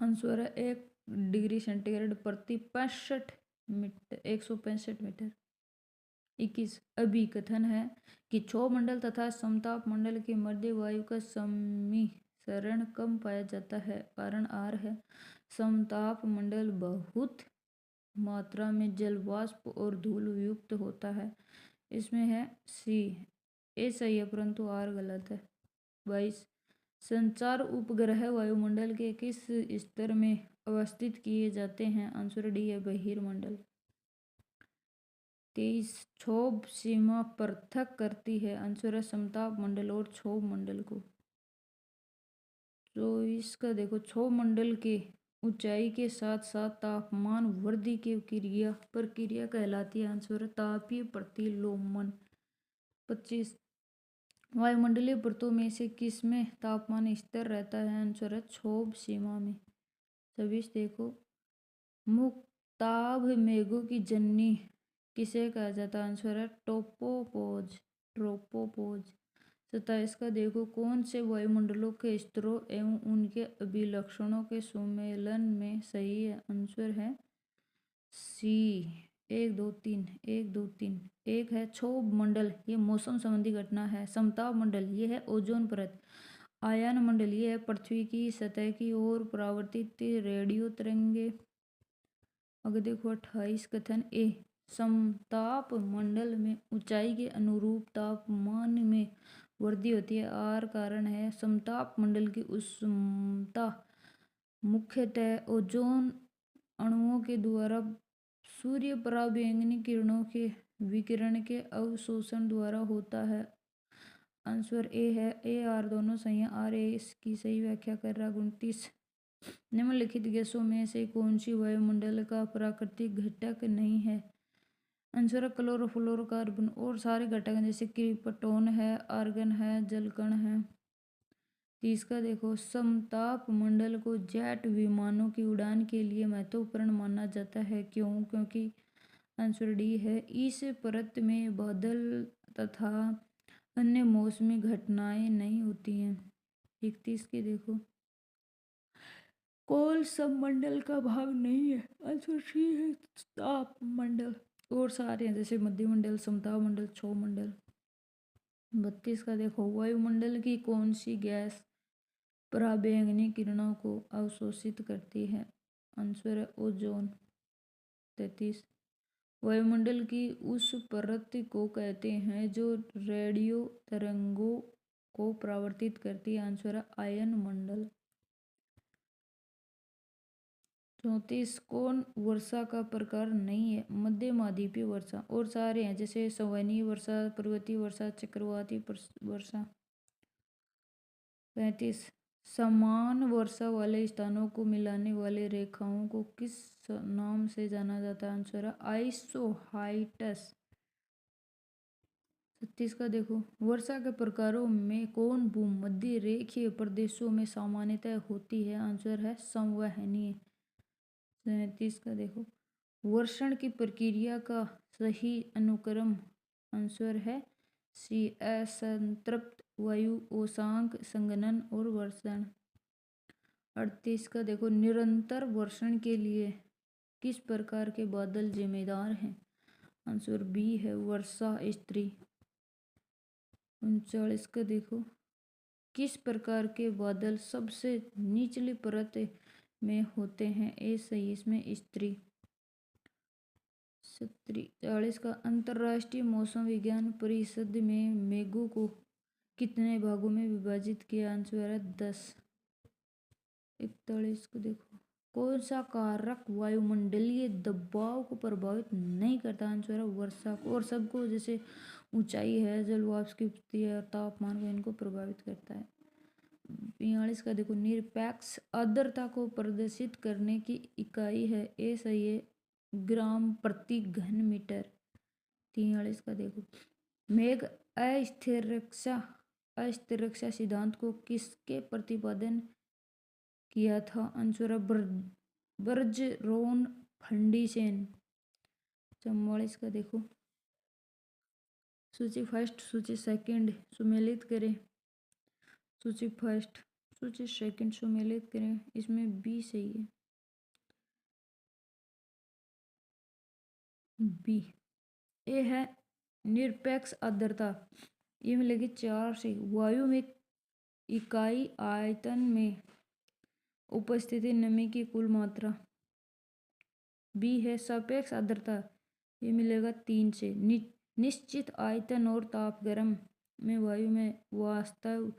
Speaker 1: आंसर है 1 डिग्री सेंटीग्रेड प्रति 165 मीटर। 21, अभिकथन है कि क्षोभ मंडल तथा समताप मंडल के मध्य वायु का समीकरण कम पाया जाता है। कारण आर है समताप मंडल बहुत मात्रा में जल वाष्प और धूल युक्त होता है। इसमें है सी, ए सही है परंतु आर गलत है। 22, संचार उपग्रह वायुमंडल के किस स्तर में अवस्थित किए जाते हैं? आंसर डी है बहिर्मंडल। 23, क्षोभ सीमा पृथक करती है? आंसर है समताप मंडल और क्षोभ मंडल को। 24 का देखो, क्षोभ मंडल के ऊंचाई के साथ साथ तापमान वृद्धि की प्रक्रिया कहलाती है? आंसर है तापीय प्रतिलोमन। 25, वायुमंडलीय परतों में से किस में तापमान स्थिर रहता है? आंसर है क्षोभ सीमा में। 26 देखो, मुक्ताभ मेघों की जननी किसे कहा जाता है? आंसर है ट्रोपोपॉज। 27 का देखो, कौन से वायुमंडलों के स्तरों एवं उनके अभिलक्षणों के सम्मेलन में सही है? आंसर है सी, एक दो तीन, एक दो तीन। एक है क्षोभ मंडल, ये मौसम संबंधी घटना है। समताप मंडल, ये है ओजोन परत। आयन मंडल, ये है पृथ्वी की सतह की ओर परावर्तित रेडियो तरंगे। अगर देखो 28 कथन ए, समताप मंडल में ऊंचाई के अनुरूप तापमान में वृद्धि होती है। आर कारण है समताप मंडल की उष्णता मुख्यतः ओजोन अणुओं के द्वारा सूर्य पराबैंगनी किरणों के विकिरण के अवशोषण द्वारा होता है। आंसर ए है, ए आर दोनों सही है। आर ए इसकी सही व्याख्या कर रहा। 29, निम्नलिखित गैसों में से कौन सी वायुमंडल का प्राकृतिक घटक नहीं है? आंसर है क्लोरोफ्लोरोकार्बन। और सारे घटक हैं जैसे क्रिप्टोन है, आर्गन है, जलकण है। 30 का देखो, समताप मंडल को जेट विमानों की उड़ान के लिए महत्वपूर्ण माना जाता है। क्यों? क्योंकि आंसर डी है, इस परत में बादल तथा अन्य मौसमी घटनाएं नहीं होती हैं। 31 के देखो, कौन सममंडल का भाग नहीं है? आंसर सी है, ताप मंडल। और सारे हैं जैसे मध्यमंडल, समताप मंडल, क्षोभ मंडल। 32 का देखो, वायुमंडल की कौन सी गैस पराबैंगनी किरणों को अवशोषित करती है? आंसर है ओजोन। 33, वायुमंडल की उस परत को कहते हैं जो रेडियो तरंगों को परावर्तित करती है। आंसर है आयन मंडल। 34, कौन वर्षा का प्रकार नहीं है? मध्यमाधीपीय वर्षा। और सारे हैं जैसे संवहनीय वर्षा, पर्वतीय वर्षा, चक्रवाती वर्षा। 35, समान वर्षा वाले स्थानों को मिलाने वाले रेखाओं को किस नाम से जाना जाता है? आंसर है आइसोहाइटस। 36 का देखो, वर्षा के प्रकारों में कौन भूमध्य रेखीय प्रदेशों में सामान्यतः होती है? आंसर है संवहनीय। 37 का देखो, वर्षण की प्रक्रिया का सही अनुक्रम? आंसर है सी, असंतृप्त वायु अक्षांश संघनन और वर्षण। 38 का देखो, निरंतर वर्षण के लिए किस प्रकार के बादल जिम्मेदार हैं? आंसर बी है, वर्षा स्त्री। 39 का देखो, किस प्रकार के बादल सबसे निचली परत में होते हैं? ए सही, इसमें स्त्री। 40 का, अंतर्राष्ट्रीय मौसम विज्ञान परिषद में मेघों को कितने भागों में विभाजित किया? आंसर है 10। 41 को देखो, कौन सा कारक वायुमंडलीय दबाव को प्रभावित नहीं करता? आंसर है वर्षा को। और सबको जैसे ऊंचाई है, जलवाष्प की उपस्थिति है, तापमान को, इनको प्रभावित करता है। 42 का देखो, निरपेक्ष आर्द्रता को प्रदर्शित करने की इकाई है। ए सही है, ग्राम प्रति घन मीटर। 43 का देखो, मेघ अस्थिरक्षा सिद्धांत को किसके प्रतिपादन किया था? आंसर है बर्जरॉन फंडीसेन। 44 का देखो, सूची फर्स्ट सूची सेकंड सुमेलित करें। सूची फर्स्ट सूची सेकंड सुमेलित करें। इसमें बी सही है, बी। ए है निरपेक्ष आर्द्रता, ये मिलेगी 4 से। वायु में इकाई आयतन में उपस्थिति नमी की कुल मात्रा। बी है सापेक्ष आर्द्रता, ये मिलेगा 3 से। निश्चित आयतन और ताप गर्म में वायु में वास्तव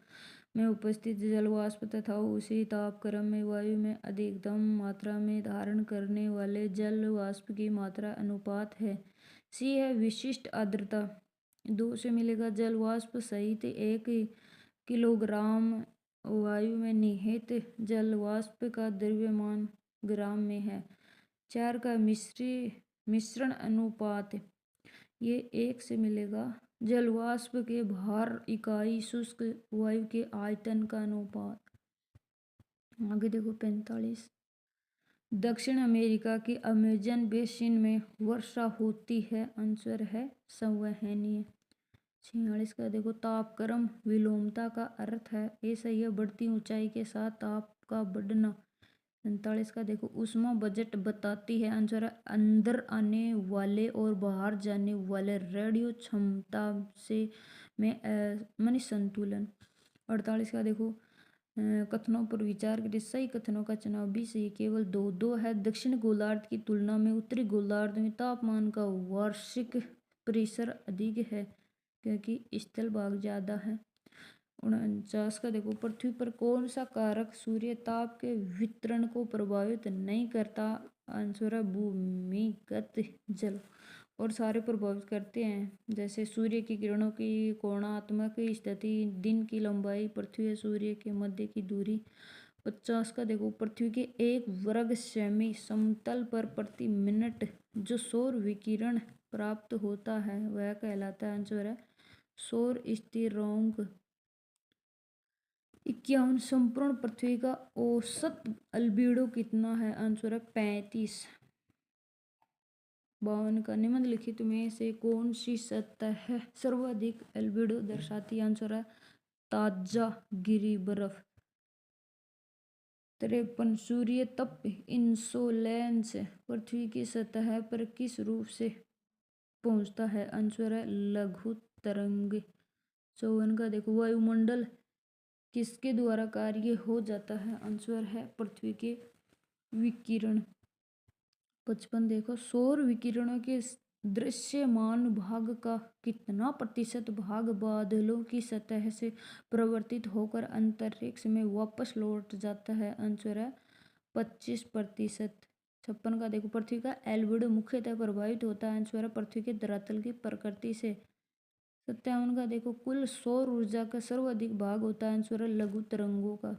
Speaker 1: में उपस्थित जलवाष्प तथा उसी तापक्रम में वायु में अधिकतम मात्रा में धारण करने वाले जल वाष्प की मात्रा अनुपात है। सी है विशिष्ट आर्द्रता, 2 से मिलेगा। जल वाष्प सहित 1 किलोग्राम वायु में निहित जल वाष्प का द्रव्यमान ग्राम में है। 4 का मिश्रण अनुपात, ये 1 से मिलेगा। जल वाष्प के भार इकाई शुष्क वायु के आयतन का अनुपात। आगे देखो 45, दक्षिण अमेरिका की अमेजन बेसिन में वर्षा होती है। आंसर है संवहनीय। 46 का देखो, तापक्रम विलोमता का अर्थ है? ये सही है, बढ़ती ऊंचाई के साथ ताप का बढ़ना। 47 का देखो, ऊष्मा बजट बताती है। आंसर है अंदर आने वाले और बाहर जाने वाले रेडियो क्षमता से में मानी संतुलन। 48 का देखो, कथनों पर विचार करें। सही कथनों का चुनाव भी सही, केवल दो दो है। दक्षिण गोलार्ध की तुलना में उत्तरी गोलार्ध में तापमान का वार्षिक परिसर अधिक है क्योंकि स्थल भाग ज्यादा है। 49 का देखो, पृथ्वी पर कौन सा कारक सूर्य ताप के वितरण को प्रभावित नहीं करता। आंसर है भूमिगत जल। और सारे प्रभावित करते हैं, जैसे सूर्य की किरणों की कोणात्मक स्थिति, दिन की लंबाई, पृथ्वी और सूर्य के मध्य की दूरी। 50 का देखो, पृथ्वी के 1 वर्ग सेमी समतल पर प्रति मिनट जो सौर विकिरण प्राप्त होता है वह कहलाता है। आंसर है सौर स्थिरांक। 51, संपूर्ण पृथ्वी का औसत अल्बेडो कितना है। आंसर है 35। 52 का, निम्नलिखित में से कौन सी सतह सर्वाधिक अल्बेडो दर्शाती है। आंसर है ताजा गिरी बर्फ। 53, सूर्य तप इंसोलेंस पृथ्वी की सतह पर किस रूप से पहुंचता है। आंसर है लघु तरंग। 54 का देखो, वायुमंडल किसके द्वारा कार्य हो जाता है। आंसर है पृथ्वी के विकिरण। 55 देखो, सौर विकिरणों के दृश्यमान भाग का कितना प्रतिशत भाग बादलों की सतह से प्रवर्तित होकर अंतरिक्ष में वापस लौट जाता है। आंसर है 25%। 56 का देखो, पृथ्वी का एल्बिडो मुख्यतः प्रभावित होता है। आंसर है पृथ्वी के धरातल की प्रकृति से। 57 का देखो, कुल सौर ऊर्जा का सर्वाधिक भाग होता है। आंसर है लघु तरंगों का।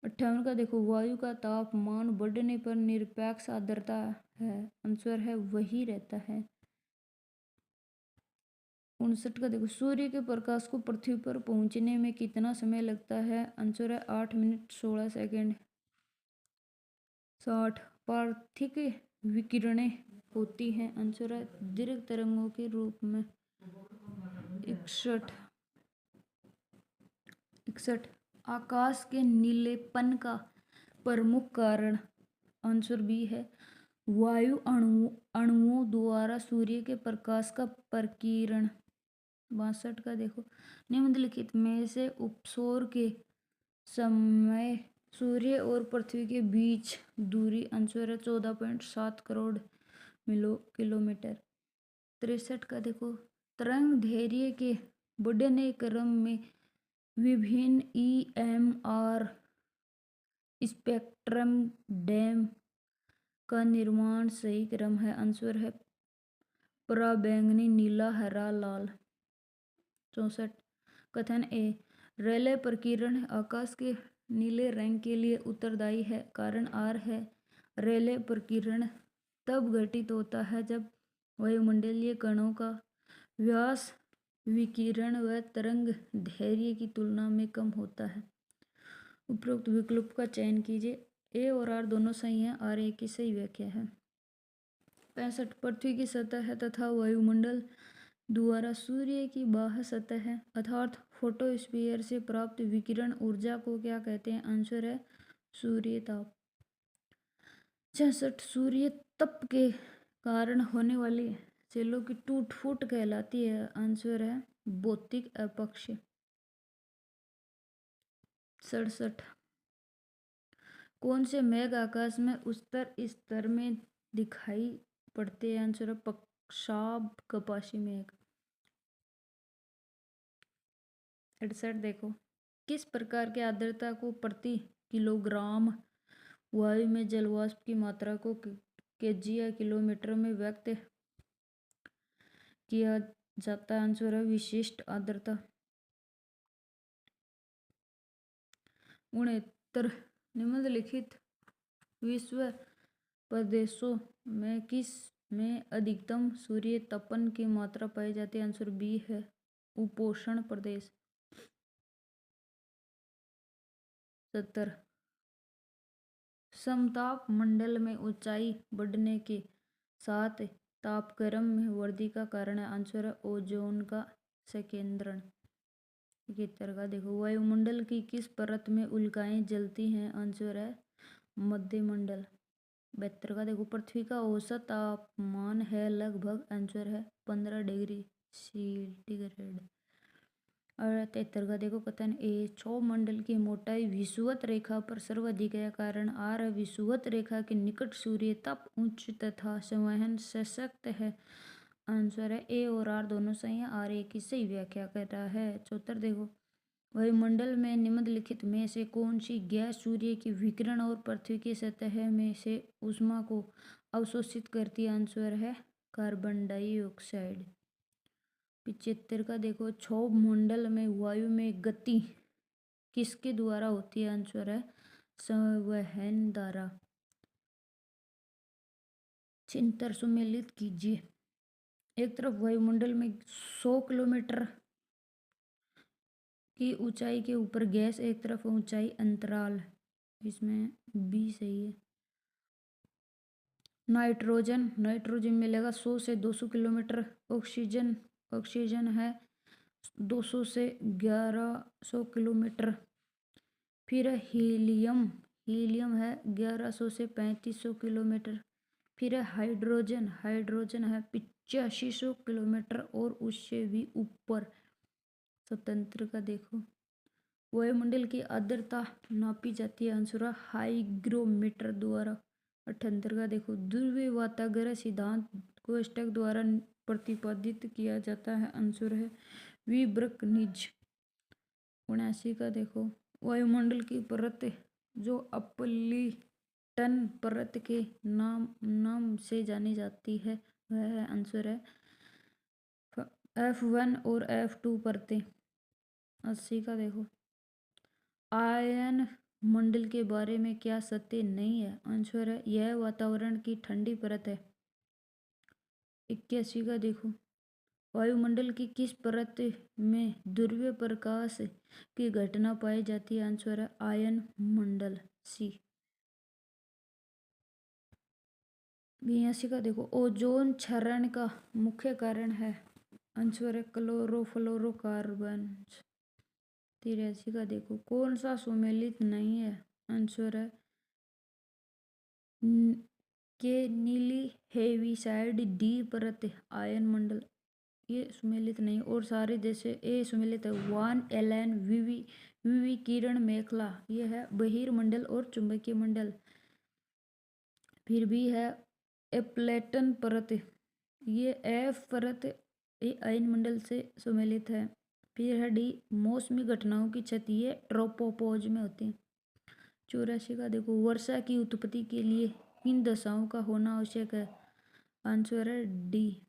Speaker 1: 58 का देखो, वायु का तापमान बढ़ने पर निरपेक्ष आर्द्रता है। आंसर है वही रहता है। 59 का देखो, सूर्य के प्रकाश को पृथ्वी पर पहुंचने में कितना समय लगता है। आंसर है 8 मिनट 16 सेकेंड। 60, पार्थिक विकिरणें होती हैं। आंसर है दीर्घ तरंगों के रूप में। 61, आकाश के नीलेपन का प्रमुख कारण। आंसर बी है वायु अणुओं द्वारा सूर्य के प्रकाश का प्रकीर्णन। 62 का देखो, निम्नलिखित में से उपसौर के समय सूर्य और पृथ्वी के बीच दूरी। आंसर है 14.7 करोड़ किलोमीटर। 63 का देखो, तरंग दैर्घ्य के बढ़ने क्रम में विभिन्न EMR स्पेक्ट्रम डैम का निर्माण सही क्रम है। आंसर है पराबैंगनी, नीला, हरा, लाल। 64, कथन ए, रेले प्रकीर्णन आकाश के नीले रंग के लिए उत्तरदायी है। कारण आर है, रेले प्रकीर्णन तब घटित होता है जब वायुमंडलीय कणों का व्यास विकिरण व तरंग दैर्घ्य की तुलना में कम होता है। उपरोक्त विकल्प का चयन कीजिए। ए और आर दोनों सही हैं। आर ए की सही व्याख्या है। 65, पृथ्वी की सतह तथा वायुमंडल द्वारा सूर्य की बाह्य सतह अर्थात फोटोस्फीयर से प्राप्त विकिरण ऊर्जा को क्या कहते हैं। आंसर है सूर्य ताप। 66, सूर्य तप के कारण होने वाली सेलों की टूट फूट कहलाती है। आंसर है भौतिक अपक्षय। 67, कौन से मेघ आकाश में उच्चतर स्तर में दिखाई पड़ते हैं। आंसर है पक्षाब कपासी मेघ। 68 देखो, किस प्रकार की आर्द्रता को प्रति किलोग्राम वायु में जलवाष्प की मात्रा को केजी या किलोमीटर में व्यक्त किया जाता है। आंसर है विशिष्ट आर्द्रता। 69, निम्नलिखित विश्व प्रदेशों में किस में अधिकतम सूर्य तपन की मात्रा पाई जाती है। आंसर बी है उपोष्ण प्रदेश। 70, समताप मंडल में ऊंचाई बढ़ने के साथ तापक्रम में वृद्धि का कारण है। आंसर है ओजोन का संकेंद्रण। 71 का देखो, वायुमंडल की किस परत में उल्काएं जलती हैं। आंसर है मध्य मंडल। 72 का देखो, पृथ्वी का औसत तापमान है लगभग, आंसर है 15 डिग्री सेंटीग्रेड। और 73 का देखो, कथन ए, क्षोभ मंडल की मोटाई विषुवत रेखा पर सर्वाधिक है, कारण आर विषुवत रेखा के निकट सूर्य तप उच्च तथा संवहन सशक्त है। आंसर है ए और आर दोनों सही है, आर ए की सही व्याख्या कर रहा है। 74 देखो, वायुमंडल में निम्नलिखित में से कौन सी गैस सूर्य की विकिरण और पृथ्वी की सतह में से ऊष्मा को अवशोषित करती है? आंसर है कार्बन डाइऑक्साइड। 75 का देखो, क्षोभ मंडल में वायु में गति किसके द्वारा होती है? आंसर है संवहन द्वारा। 76 सुमेलित कीजिए। एक तरफ वायुमंडल में 100 किलोमीटर की ऊंचाई के ऊपर गैस, एक तरफ ऊंचाई अंतराल, इसमें बी सही है। नाइट्रोजन, नाइट्रोजन मिलेगा 100 से 200 किलोमीटर। ऑक्सीजन, ऑक्सीजन है 200 से 1100 किलोमीटर। फिर हीलियम, हीलियम है 1100 से 3500 किलोमीटर। फिर है हाइड्रोजन, हाइड्रोजन है 8500 किलोमीटर और उससे भी ऊपर। स्वतंत्र का देखो, वायुमंडल की आर्द्रता नापी जाती है, आंसर है हाइग्रोमीटर द्वारा। 78 का देखो, ध्रुवीय वाताग्र सिद्धांत कोष्टक द्वारा प्रतिपादित किया जाता है, आंसर है विवर्तनिक। 79 का देखो, वायुमंडल की परत जो अपलिटन परत के नाम से जानी जाती है वह है, आंसर है F1 और F2 परतें। 80 का देखो, आयन मंडल के बारे में क्या सत्य नहीं है? आंसर है यह वातावरण की ठंडी परत है। 81 का देखो, वायुमंडल की किस परत में ध्रुवीय प्रकाश की घटना पाई जाती है? आंसर है आयन मंडल, सी। 82 का देखो, ओजोन क्षरण का मुख्य कारण है? आंसर है क्लोरोफ्लोरोकार्बन। 83 का देखो, कौन सा सुमेलित नहीं है? आंसर है के नीली हेविसाइड डी परत आयन मंडल, ये सुमेलित नहीं। और सारे जैसे ए सुमेलित है। वान एलन विवि किरण मेखला, ये है बहिर्मंडल और चुंबकीय मंडल। फिर भी है एप्लेटन परत, ये एफ परत, ये आयन मंडल से सुमेलित है। फिर है डी, मौसमी घटनाओं की क्षति, ये ट्रोपोपॉज में होती है। 84 का देखो, वर्षा की उत्पत्ति के लिए किन दशाओं का होना आवश्यक है? आंसर है डी,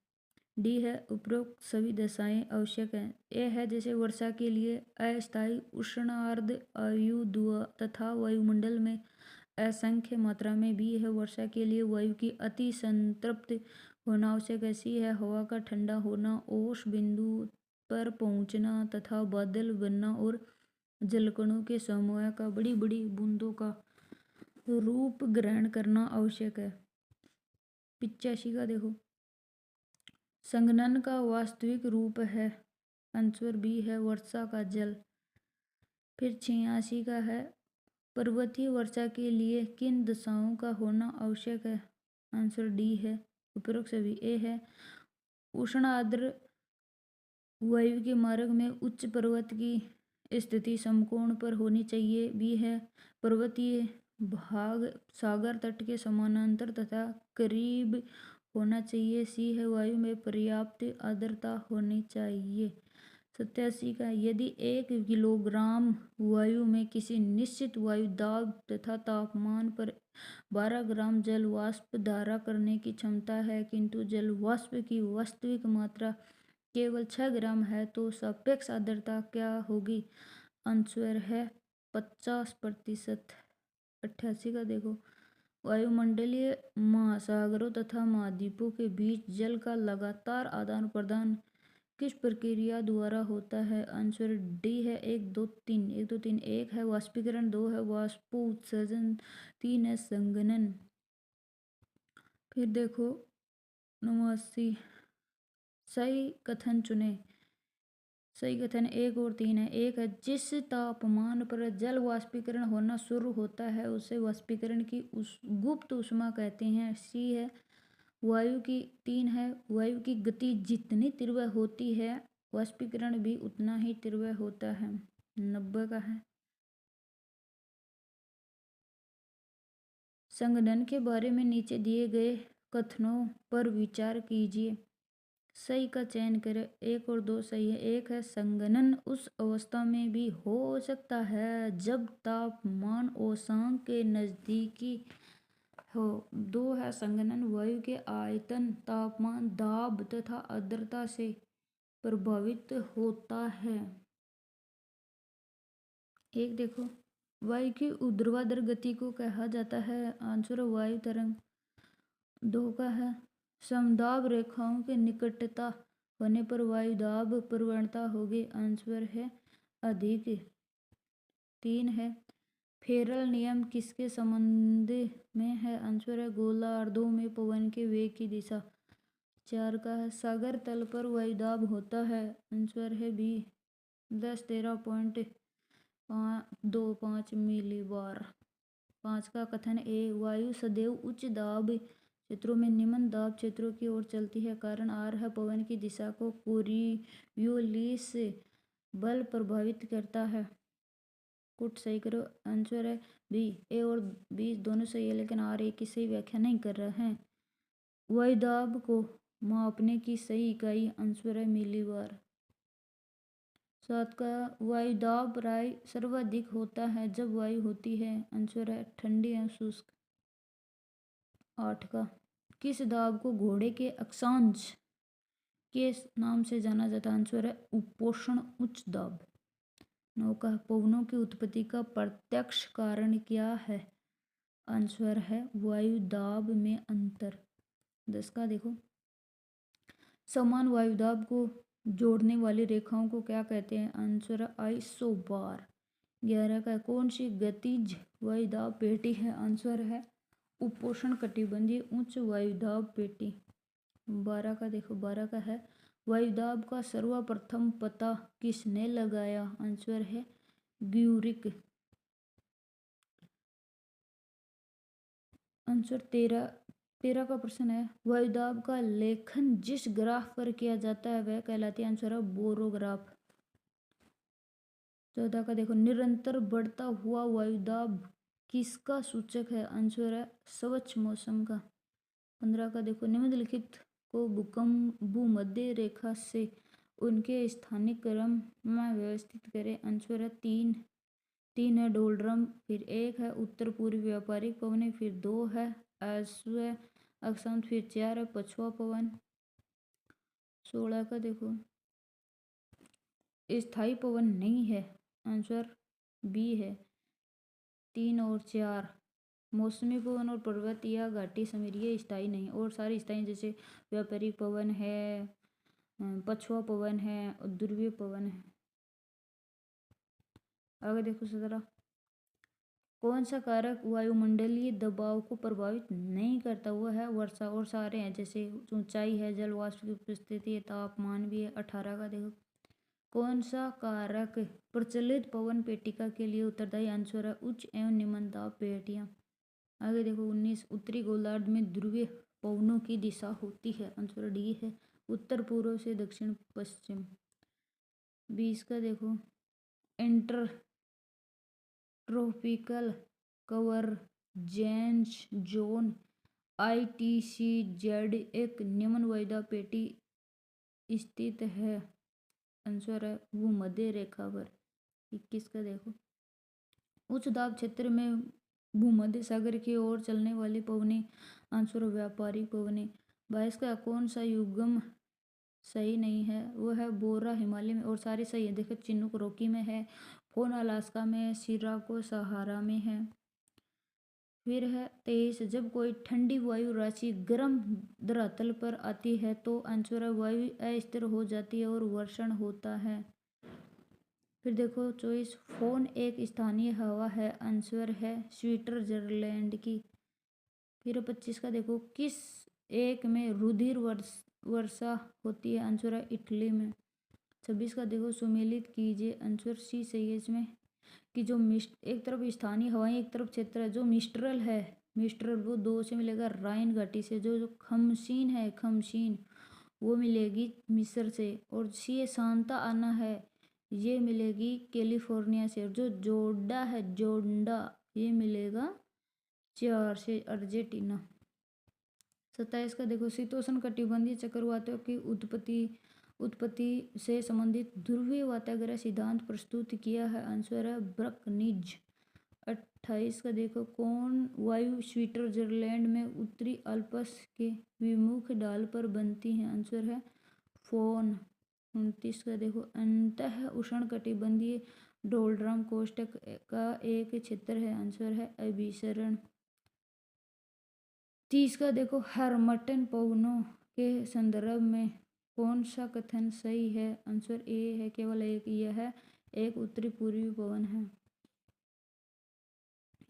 Speaker 1: डी है उपरोक्त सभी दशाएं आवश्यक हैं। ए है जैसे वर्षा के लिए अस्थायी उष्णार्द्र वायु तथा वायुमंडल में असंख्य मात्रा में भी है, वर्षा के लिए वायु की अति संतृप्त होना आवश्यक है। सी है हवा का ठंडा होना, औष बिंदु पर पहुंचना तथा बादल बनना और जलकणों के समूह का बड़ी बड़ी बूंदों का रूप ग्रहण करना आवश्यक है। 85 का देखो, संघनन का वास्तविक रूप है? आंसर बी है वर्षा का जल। फिर 86 का है, पर्वतीय वर्षा के लिए किन दशाओं का होना आवश्यक है? आंसर डी है उपरोक्त सभी। ए है उष्ण आर्द्र वायु के मार्ग में उच्च पर्वत की स्थिति समकोण पर होनी चाहिए। बी है पर्वतीय भाग सागर तट के समानांतर तथा करीब होना चाहिए। सी है वायु में पर्याप्त आर्द्रता होनी चाहिए। 87 का, यदि 1 किलोग्राम वायु में किसी निश्चित वायु दाब तथा तापमान पर 12 ग्राम जल वाष्प धारा करने की क्षमता है, किंतु जल वाष्प की वास्तविक मात्रा केवल 6 ग्राम है, तो सापेक्ष आर्द्रता क्या होगी? आंसर है 50%। 88 का देखो, वायुमंडलीय महासागरों तथा महाद्वीपों के बीच जल का लगातार आदान प्रदान किस प्रक्रिया द्वारा होता है? आंसर डी है 1 2 3। 1 2 3, एक है वाष्पीकरण, 2 है वाष्पोत्सर्जन, 3 है संघनन। फिर देखो 89, सही कथन चुने। सही कथन 1 और 3 है। एक है जिस तापमान पर जल वाष्पीकरण होना शुरू होता है उसे वाष्पीकरण की गुप्त ऊष्मा कहते हैं। सी है वायु की। 3 है वायु की गति जितनी तीव्र होती है वाष्पीकरण भी उतना ही तीव्र होता है। 90 का है। संघनन के बारे में नीचे दिए गए कथनों पर विचार कीजिए। सही का चयन करें। 1 और 2 सही है। एक है संघनन उस अवस्था में भी हो सकता है जब तापमान औसंग के नजदीकी हो। 2 है संघनन वायु के आयतन, तापमान, दाब तथा आर्द्रता से प्रभावित होता है। एक देखो वायु की ऊर्ध्वाधर गति को कहा जाता है। आंसर है वायु तरंग। 2 का है समदाब रेखाओं के निकटता होने पर वायु दाब प्रवणता होगी। आंसर है अधिक। 3 है फेरल नियम किसके संबंध में है। आंसर है गोलार्धों में पवन के वेग की दिशा। 4 का है सागर तल पर वायुदाब होता है। आंसर है बी 10-13.25 मिलीबार। 5 का कथन ए वायु सदैव उच्च दाब क्षेत्रों में निम्न दाब क्षेत्रों की ओर चलती है। कारण आर है पवन की दिशा को कोरियोलिस बल प्रभावित करता है। कुछ सही करो। आंसर है बी। ए और बी दोनों सही है लेकिन आर ए की सही व्याख्या नहीं कर रहे हैं। वायुदाब को मापने की सही इकाई आंसर है मिलीबार। 7 का वायुदाब प्राय सर्वाधिक होता है जब वायु होती है। आंसर है ठंडी या शुष्क। 8 का किस दाब को घोड़े के अक्षांश के नाम से जाना जाता है। आंसर है उपोषण उच्च दाब। 9 का पवनों की उत्पत्ति का प्रत्यक्ष कारण क्या है। आंसर है वायु दाब में अंतर। 10 का देखो समान वायुदाब को जोड़ने वाली रेखाओं को क्या कहते हैं। आंसर है आइसोबार। 11 का कौन सी गतिज वायुदाब पेटी है। आंसर है उपोष्ण कटिबंधीय उच्च वायुदाब पेटी। 12 का देखो 12 का है वायुदाब का सर्वप्रथम पता किसने लगाया। आंसर है ग्यूरिक। आंसर 13 का प्रश्न है वायुदाब का लेखन जिस ग्राफ पर किया जाता है वह कहलाती है। आंसर है बोरोग्राफ। 14 का देखो निरंतर बढ़ता हुआ वायुदाब किसका सूचक है। आंसर है स्वच्छ मौसम का। 15 का देखो निम्नलिखित को भूमध्य रेखा से उनके स्थानिक क्रम में व्यवस्थित करें। आंसर है 3 है डोलड्रम, फिर 1 है उत्तर पूर्वी व्यापारिक पवन, फिर 2 है अश्व अक्षांश, फिर 4 है पछुआ पवन। 16 का देखो स्थायी पवन नहीं है। आंसर बी है 3 और 4। मौसमी पवन और पर्वत या घाटी समीरीय स्थायी नहीं और सारी स्थायी जैसे व्यापारिक पवन है, पछुआ पवन है और ध्रुवीय पवन है। आगे देखो 17 कौन सा कारक वायुमंडलीय दबाव को प्रभावित नहीं करता। वो है वर्षा और सारे हैं जैसे ऊंचाई है, जल वाष्प की उपस्थिति है, तापमान भी है। 18 का देखो कौन सा कारक प्रचलित पवन पेटिका के लिए उत्तरदायी। आंसर है उच्च एवं निम्न दाब पेटियां। आगे देखो 19 उत्तरी गोलार्ध में ध्रुवीय पवनों की दिशा होती है। आंसर डी है उत्तर पूर्व से दक्षिण पश्चिम। 20 का देखो inter tropical convergence zone ITCZ एक निम्न वायुदाब पेटी स्थित है। आंसर है भूमध्य रेखा पर। 21 का देखो उच्च दाब क्षेत्र में भूमध्य सागर की ओर चलने वाली पवनें। आंसर व्यापारिक पवनें। 22 का कौन सा युग्म सही नहीं है। वो है बोरा हिमालय में और सारी सही है। देखो चिन्हुक रॉकी में है, फोन अलास्का में है, सिराको सहारा में है। फिर है 23 जब कोई ठंडी वायु राशि गर्म धरातल पर आती है तो आंसर है वायु अस्थिर हो जाती है और वर्षण होता है। फिर देखो 24 फोन एक स्थानीय हवा है। आंसर है स्विट्जरलैंड की। फिर 25 का देखो किस एक में रुधिर वर्षा होती है। आंसर है इटली में। 26 का देखो, सुमेलित कीजिए। आंसर सी सही है इसमें कि जो एक तरफ स्थानीय हवाएं, एक तरफ क्षेत्र है। जो मिस्ट्रल है, मिस्ट्रल वो दो से मिलेगा राइन घाटी से। जो जो खमशीन है, खमशीन वो मिलेगी मिस्र से। और सी सांता आना है, ये मिलेगी कैलिफोर्निया से। और जो जोडा है, जोंडा, ये मिलेगा 4 से अर्जेंटीना। 27 का देखो, शीतोष्ण कटिबंधीय चक्रवातों की उत्पत्ति से संबंधित ध्रुवीय वाताग्रह सिद्धांत प्रस्तुत किया है। आंसर है ब्रकनिज। 28 का देखो, कौन वायु स्विट्जरलैंड में उत्तरी अल्प्स के विमुख ढाल पर बनती है। आंसर है फोन। 29 का देखो, अंतः उष्णकटिबंधीय डोलड्रम कोष्ठक का एक क्षेत्र है। आंसर है अभिसरण। 30 का देखो, हर्मटन पवनों के संदर्भ में कौन सा कथन सही है। आंसर ए है, केवल एक। यह है एक उत्तरी पूर्वी पवन है।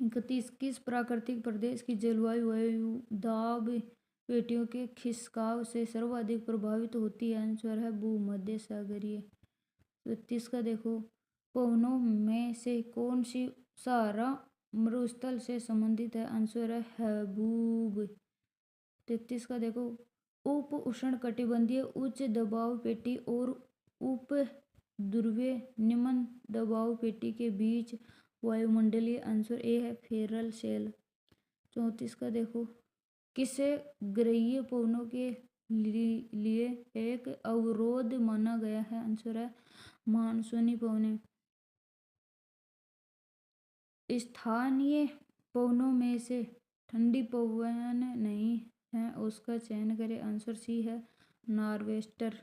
Speaker 1: 31, किस प्राकृतिक प्रदेश की जलवायु वायु दाब पेटियों के खिसकाव से सर्वाधिक प्रभावित होती है। आंसर है भूमध्य सागरीय। 32 का देखो, पवनों में से कौन सी सहारा मरुस्थल से संबंधित है। आंसर है हबूब। 33 का देखो, उप उष्णकटिबंधीय उच्च दबाव पेटी और उप ध्रुवीय निम्न दबाव पेटी के बीच वायुमंडलीय। आंसर ए है फेरल शेल। 34 का देखो, किसे ग्रहीय पवनों के लिए एक अवरोध माना गया है। आंसर है मानसूनी पवनें। स्थानीय पवनों में से ठंडी पवन नहीं है, उसका चयन करें। आंसर सी है नॉर्वेस्टर।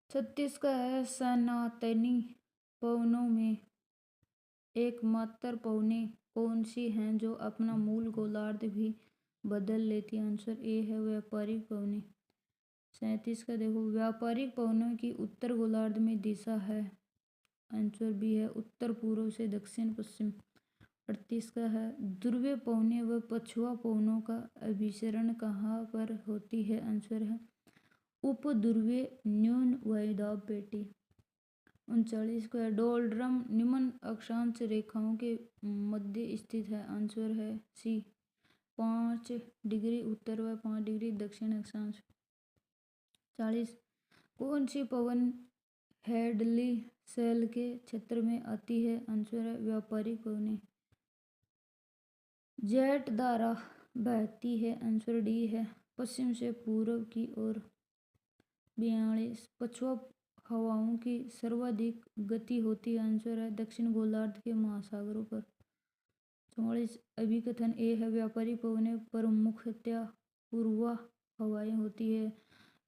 Speaker 1: 36 का है, सनातनी पवनों में एकमात्र पवनें कौन सी हैं जो अपना मूल गोलार्ध भी बदल लेती है। आंसर ए है व्यापारिक पवनें। 37 का देखो, व्यापारिक पवनों की उत्तर गोलार्ध में दिशा है। आंसर बी है उत्तर पूर्व से दक्षिण पश्चिम। 38 का है, ध्रुवीय पवनें व पछुआ पवनों का अभिसरण कहाँ पर होती है। आंसर है उपध्रुवीय न्यून वायुदाब पेटी। 39 का है, डोलड्रम निम्न अक्षांश रेखाओं के मध्य स्थित है। आंसर है सी 5 डिग्री उत्तर व 5 डिग्री दक्षिण अक्षांश। 40, कौन सी पवन हेडली सेल के क्षेत्र में आती है। आंसर है व्यापारिक पवनें। जेट धारा बहती है। आंसर डी है पश्चिम से पूर्व की ओर। 42, पछुआ हवाओं की सर्वाधिक गति होती है। आंसर है दक्षिण गोलार्ध के महासागरों पर। 44, अभिकथन ए है व्यापारिक पवनें प्रमुखतया पूर्वा हवाएं होती है।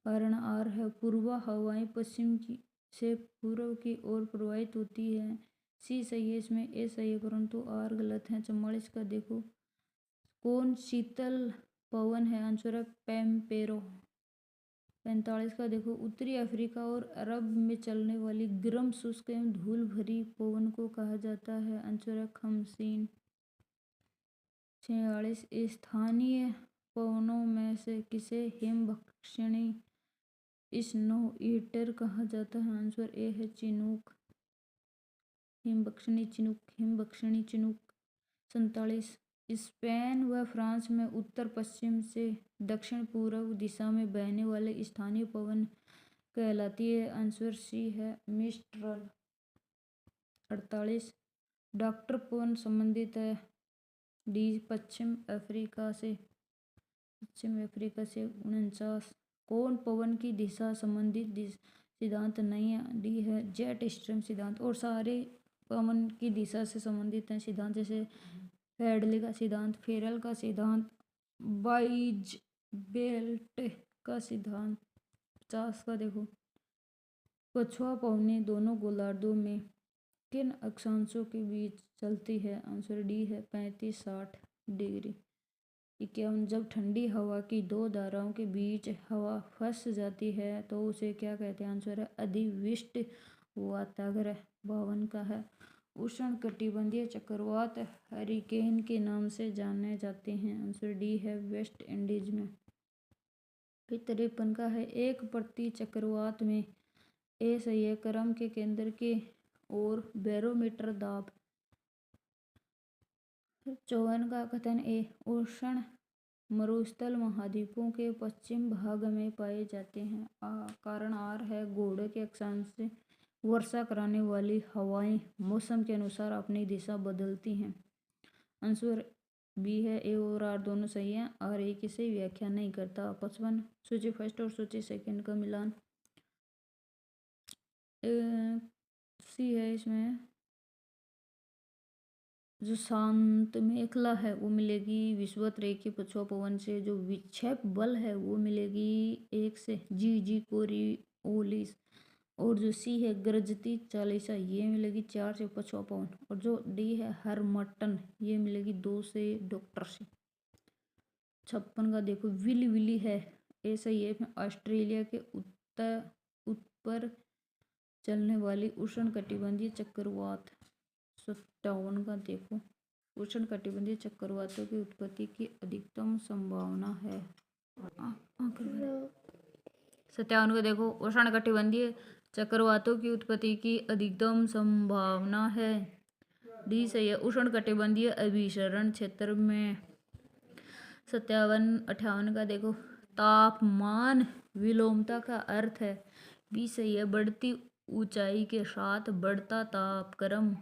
Speaker 1: कारण आर है पूर्वा हवाएं पश्चिम की से पूर्व की ओर प्रवाहित होती है। सी सही है, इसमें ए सही है, परंतु आर गलत है। 44 का देखो, कौन शीतल पवन है। आंसर है पैम्पेरो। 45 का देखो, उत्तरी अफ्रीका और अरब में चलने वाली गर्म शुष्क एवं धूल भरी पवन को कहा जाता है। आंसर है खमसीन। 46, स्थानीय पवनों में से किसे हिमभक्षणी स्नो ईटर कहा जाता है। आंसर ए है चिनूक। हिमभक्षणी चिनूक, हिमभक्षणी चिनूक। 47, स्पेन व फ्रांस में उत्तर पश्चिम से दक्षिण पूर्व दिशा में बहने वाले स्थानीय पवन कहलाती है। आंसर सी है मिस्ट्रल। 48, डॉक्टर पवन संबंधित है डी पश्चिम अफ्रीका से। 49, कौन पवन की दिशा संबंधित सिद्धांत नहीं है। डी है जेट स्ट्रीम सिद्धांत। और सारे पवन की दिशा से संबंधित हैं सिद्धांत, जैसे हेडली का सिद्धांत, फेरल का सिद्धांत, बाइज बेल्ट का सिद्धांत। 50 का देखो, पछुआ पवनें दोनों गोलार्धों में किन अक्षांशों के बीच चलती है। आंसर डी है 35-60 डिग्री। 51, जब ठंडी हवा की दो धाराओं के बीच हवा फंस जाती है तो उसे क्या कहते हैं। आंसर है अधिविष्ट वाताग्रह। 52 का है, उष्णकटिबंधीय चक्रवात हरिकेन के नाम से जाने जाते हैं। आंसर डी है वेस्ट इंडीज में। फिर 53 का है, एक प्रति चक्रवात में ए सही है क्रम के केंद्र के और बैरोमीटर दाब। 54 का कथन ए उष्ण मरुस्थल महाद्वीपों के पश्चिम भाग में पाए जाते हैं। कारण आर है घोड़े के अक्षांश से वर्षा कराने वाली हवाएं मौसम के अनुसार अपनी दिशा बदलती हैं। आंसर बी है, ए और आर दोनों सही हैं। आर ए किसे व्याख्या नहीं करता। 55 सूची फर्स्ट और सूची सेकंड का मिलान सी है। इसमें जो शांत मेखला है वो मिलेगी विषुवत रेखीय पछुआ पवन से। जो विक्षेप बल है वो मिलेगी 1 से जी कोरिओलिस। और जो सी है गरजती चालीसा ये मिलेगी 4 से पछुआ पवन। और जो डी है हरमटन ये मिलेगी 2 से डॉक्टर से। 56 का देखो विली विली है ऐसा ये ऑस्ट्रेलिया के उत्तर चलने वाली उष्ण कटिबंधीय चक्रवात। 57 का देखो उष्ण कटिबंधीय चक्रवातों की उत्पत्ति की अधिकतम संभावना है। 57 का देखो उष्ण कटिबंधीय चक्रवातों की उत्पत्ति की अधिकतम संभावना है। डी सही है उष्ण कटिबंधीय अभिसरण क्षेत्र में। 58 का देखो तापमान विलोमता का अर्थ है। बी सही है बढ़ती ऊंचाई के साथ बढ़ता तापक्रम।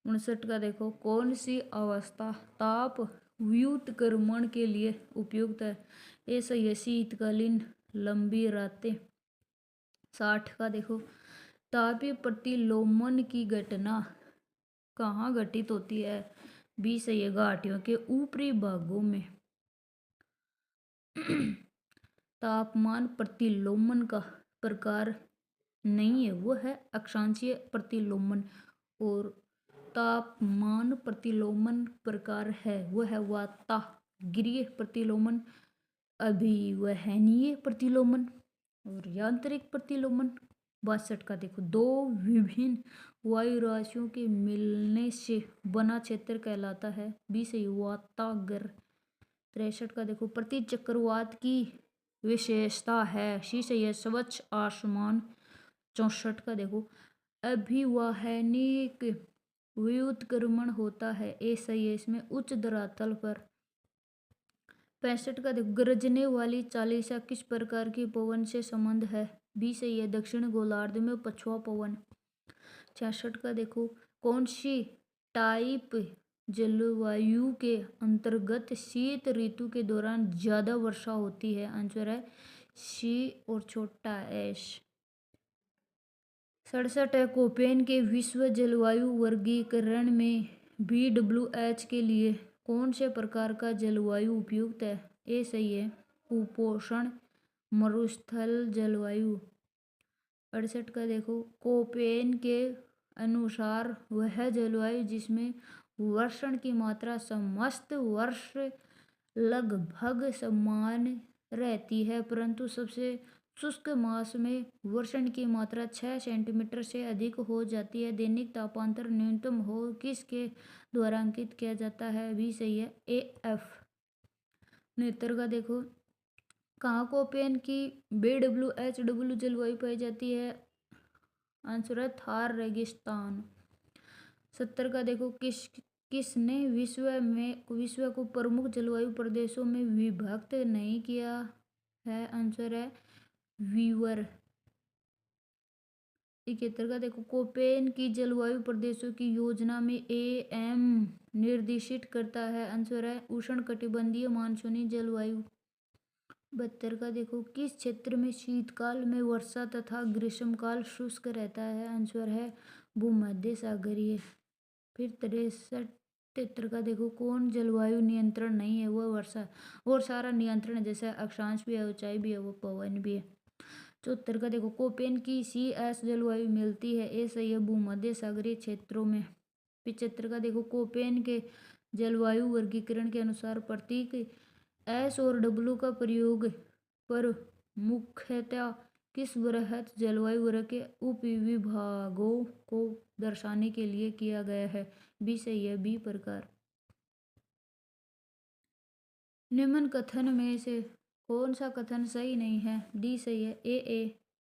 Speaker 1: 59 का देखो कौन सी अवस्था ताप व्युत्क्रमण के लिए उपयुक्त है। ए सही है शीतकालीन लंबी रातें। 60 का देखो तापीय प्रतिलोमन की घटना कहाँ घटित होती है। बी सही है घाटियों के ऊपरी भागों में। तापमान प्रतिलोमन का प्रकार नहीं है वो है अक्षांशीय प्रतिलोमन। और तापमान प्रतिलोमन प्रकार है वो है वाताग्रीय प्रतिलोमन, अभिवहनीय प्रतिलोमन और यांत्रिक प्रतिलोमन। 62 का देखो दो विभिन्न वायु राशियों के मिलने से बना क्षेत्र कहलाता है। बी सही वातागर। 63 का देखो प्रति चक्रवात की विशेषता है। सी सही है स्वच्छ आसमान। 64 का देखो अभिवहनिक व्युत्क्रमण होता है। ए सही है इसमें उच्च धरातल पर। 65 का देखो गरजने वाली चालीसा किस प्रकार की पवन से संबंध है। बी सही है दक्षिण गोलार्ध में पछुआ पवन। 66 का देखो कौन सी टाइप जलवायु के अंतर्गत शीत ऋतु के दौरान ज्यादा वर्षा होती है। आंसर है सी और छोटा एस। 67 है कोपेन के विश्व जलवायु वर्गीकरण में BWH के लिए कौन से प्रकार का जलवायु उपयुक्त है। ए सही है उपोष्ण मरुस्थल जलवायु। 68 का देखो कोपेन के अनुसार वह जलवायु जिसमें वर्षण की मात्रा समस्त वर्ष लगभग समान रहती है परंतु सबसे शुष्क मास में वर्षण की मात्रा 6 सेंटीमीटर से अधिक हो जाती है। दैनिक तापांतर न्यूनतम हो किसके द्वारा अंकित किया जाता है। भी सही है AF। 69 का देखो कहाँ कोपेन की BWHW जलवायु पाई जाती है। आंसर है थार रेगिस्तान। 70 का देखो किसने विश्व को प्रमुख जलवायु प्रदेशों में विभक्त नहीं किया है। आंसर है वीवर। 71 का देखो कोपेन की जलवायु प्रदेशों की योजना में AM निर्देशित करता है। आंसर है उष्ण कटिबंधीय मानसूनी जलवायु। 72 का देखो किस क्षेत्र में शीतकाल में वर्षा तथा ग्रीष्मकाल शुष्क रहता है। आंसर है भूमध्य सागरीय। फिर 73 का देखो कौन जलवायु नियंत्रण नहीं है। वह वर्षा और सारा नियंत्रण है जैसे अक्षांश भी है ऊंचाई भी है वो पवन भी है। 74 का देखो कोपेन की CS जलवायु मिलती है। ए सही है भूमध्य सागरीय क्षेत्रों में। 75 का देखो कोपेन के जलवायु वर्गीकरण के अनुसार प्रतीक S और W का प्रयोग पर मुख्यतः किस वृहत जलवायु वर्ग के उपविभागों को दर्शाने के लिए किया गया है। बी सही है बी प्रकार। निम्न कथन में से कौन सा कथन सही नहीं है? डी सही है।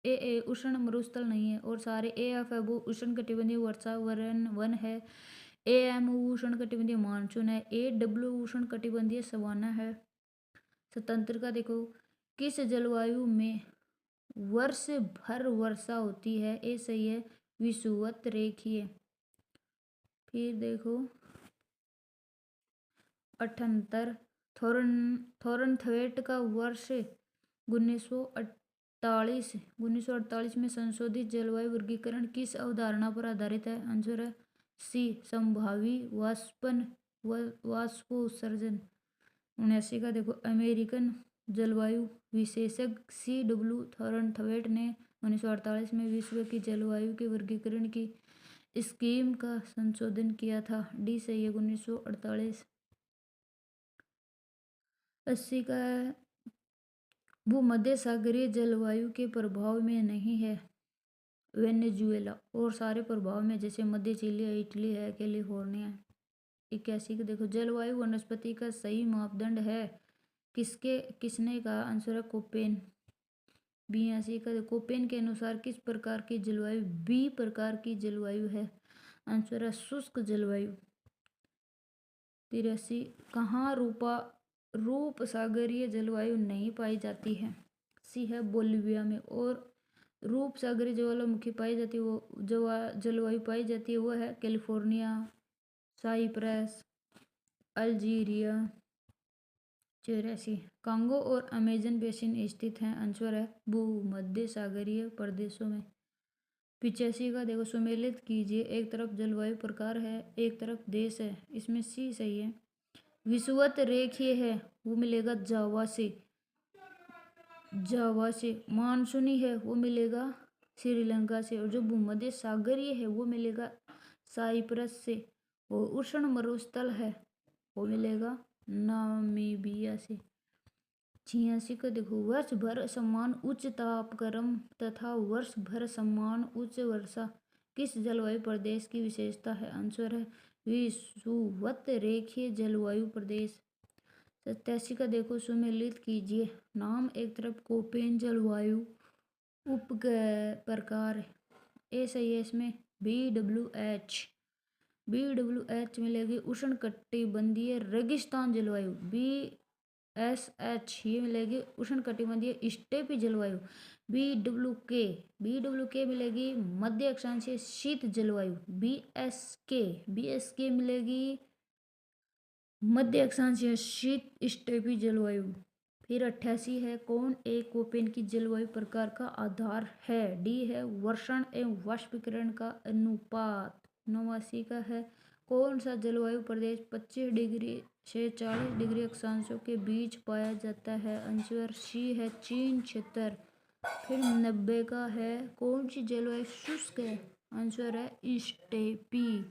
Speaker 1: ए उष्ण मरुस्थल नहीं है और सारे ए एफ है वो उष्ण कटिबंधीय वर्षा वरण वन है। ए एम उष्ण कटिबंधीय मानसून है। ए डब्ल्यू उष्ण कटिबंधीय सवाना है। स्वतंत्र का देखो, किस जलवायु में वर्ष भर वर्षा होती है? ए सही है, विषुवत रेखीय। फिर देखो 78 थोरनथवेट का वर्ष 1948 में संशोधित जलवायु वर्गीकरण किस अवधारणा पर आधारित है? आंसर है सी, संभावी वाष्पोत्सर्जन। 79 का देखो, अमेरिकन जलवायु विशेषज्ञ CW थॉरनथवेट ने 1948 में विश्व की जलवायु के वर्गीकरण की स्कीम का संशोधन किया था। डी सही है, 1948। 80 का भूमध्य सागरीय जलवायु के प्रभाव में नहीं है वेनेजुएला और सारे प्रभाव में, जैसे मध्य चिली है, इटली है, कैलिफोर्निया। 81 का देखो, जलवायु वनस्पति का सही मापदंड है किसने कहा? आंसर है कोपेन। 82 का देखो, कोपेन के अनुसार किस प्रकार की जलवायु बी प्रकार की जलवायु है? आंसर है शुष्क जलवायु। 83, कहाँ रूप सागरीय जलवायु नहीं पाई जाती है? सी है बोलिविया में। और रूप सागरीय ज्वालामुखी पाई जाती है वो जलवायु पाई जाती है वो है कैलिफोर्निया, साइप्रस, अल्जीरिया। 84, कांगो और अमेजन बेसिन स्थित हैं? आंसर है भूमध्य सागरीय प्रदेशों में। 85 का देखो, सुमेलित कीजिए, एक तरफ जलवायु प्रकार है एक तरफ देश है, इसमें सी सही है। विषुवत रेखीय है वो मिलेगा जावा से। मानसूनी है वो मिलेगा श्रीलंका से। और जो भूमध्य सागरीय है वो मिलेगा साइप्रस से। और उष्ण मरुस्थल है वो मिलेगा नामीबिया से। 86 का देखो, वर्ष भर समान उच्च तापक्रम तथा वर्ष भर समान उच्च वर्षा किस जलवायु प्रदेश की विशेषता है? आंसर है विषुवत रेखीय जलवायु प्रदेश। 87 का देखो, सुमेलित कीजिए, नाम एक तरफ कोपेन जलवायु उप प्रकार। ए सही है, इसमें BWH मिलेगी उष्ण कटिबंधीय रेगिस्तान जलवायु। BSH ये मिलेगी उष्ण कटिबंधीय स्टेपी जलवायु। BWK मिलेगी मध्य अक्षांशीय शीत जलवायु। BSK मिलेगी मध्य अक्षांशीय शीत स्टेपी जलवायु। फिर 88 है, कौन एक कोपेन की जलवायु प्रकार का आधार है? डी है वर्षण एवं वाष्पीकरण का अनुपात। 89 का है, कौन सा जलवायु प्रदेश 25 डिग्री से 40 डिग्री अक्षांशों के बीच पाया जाता है? आंसर सी है चीन क्षेत्र। फिर 90 का है, कौन सी जलवायु शुष्क है? आंसर है स्टेपी।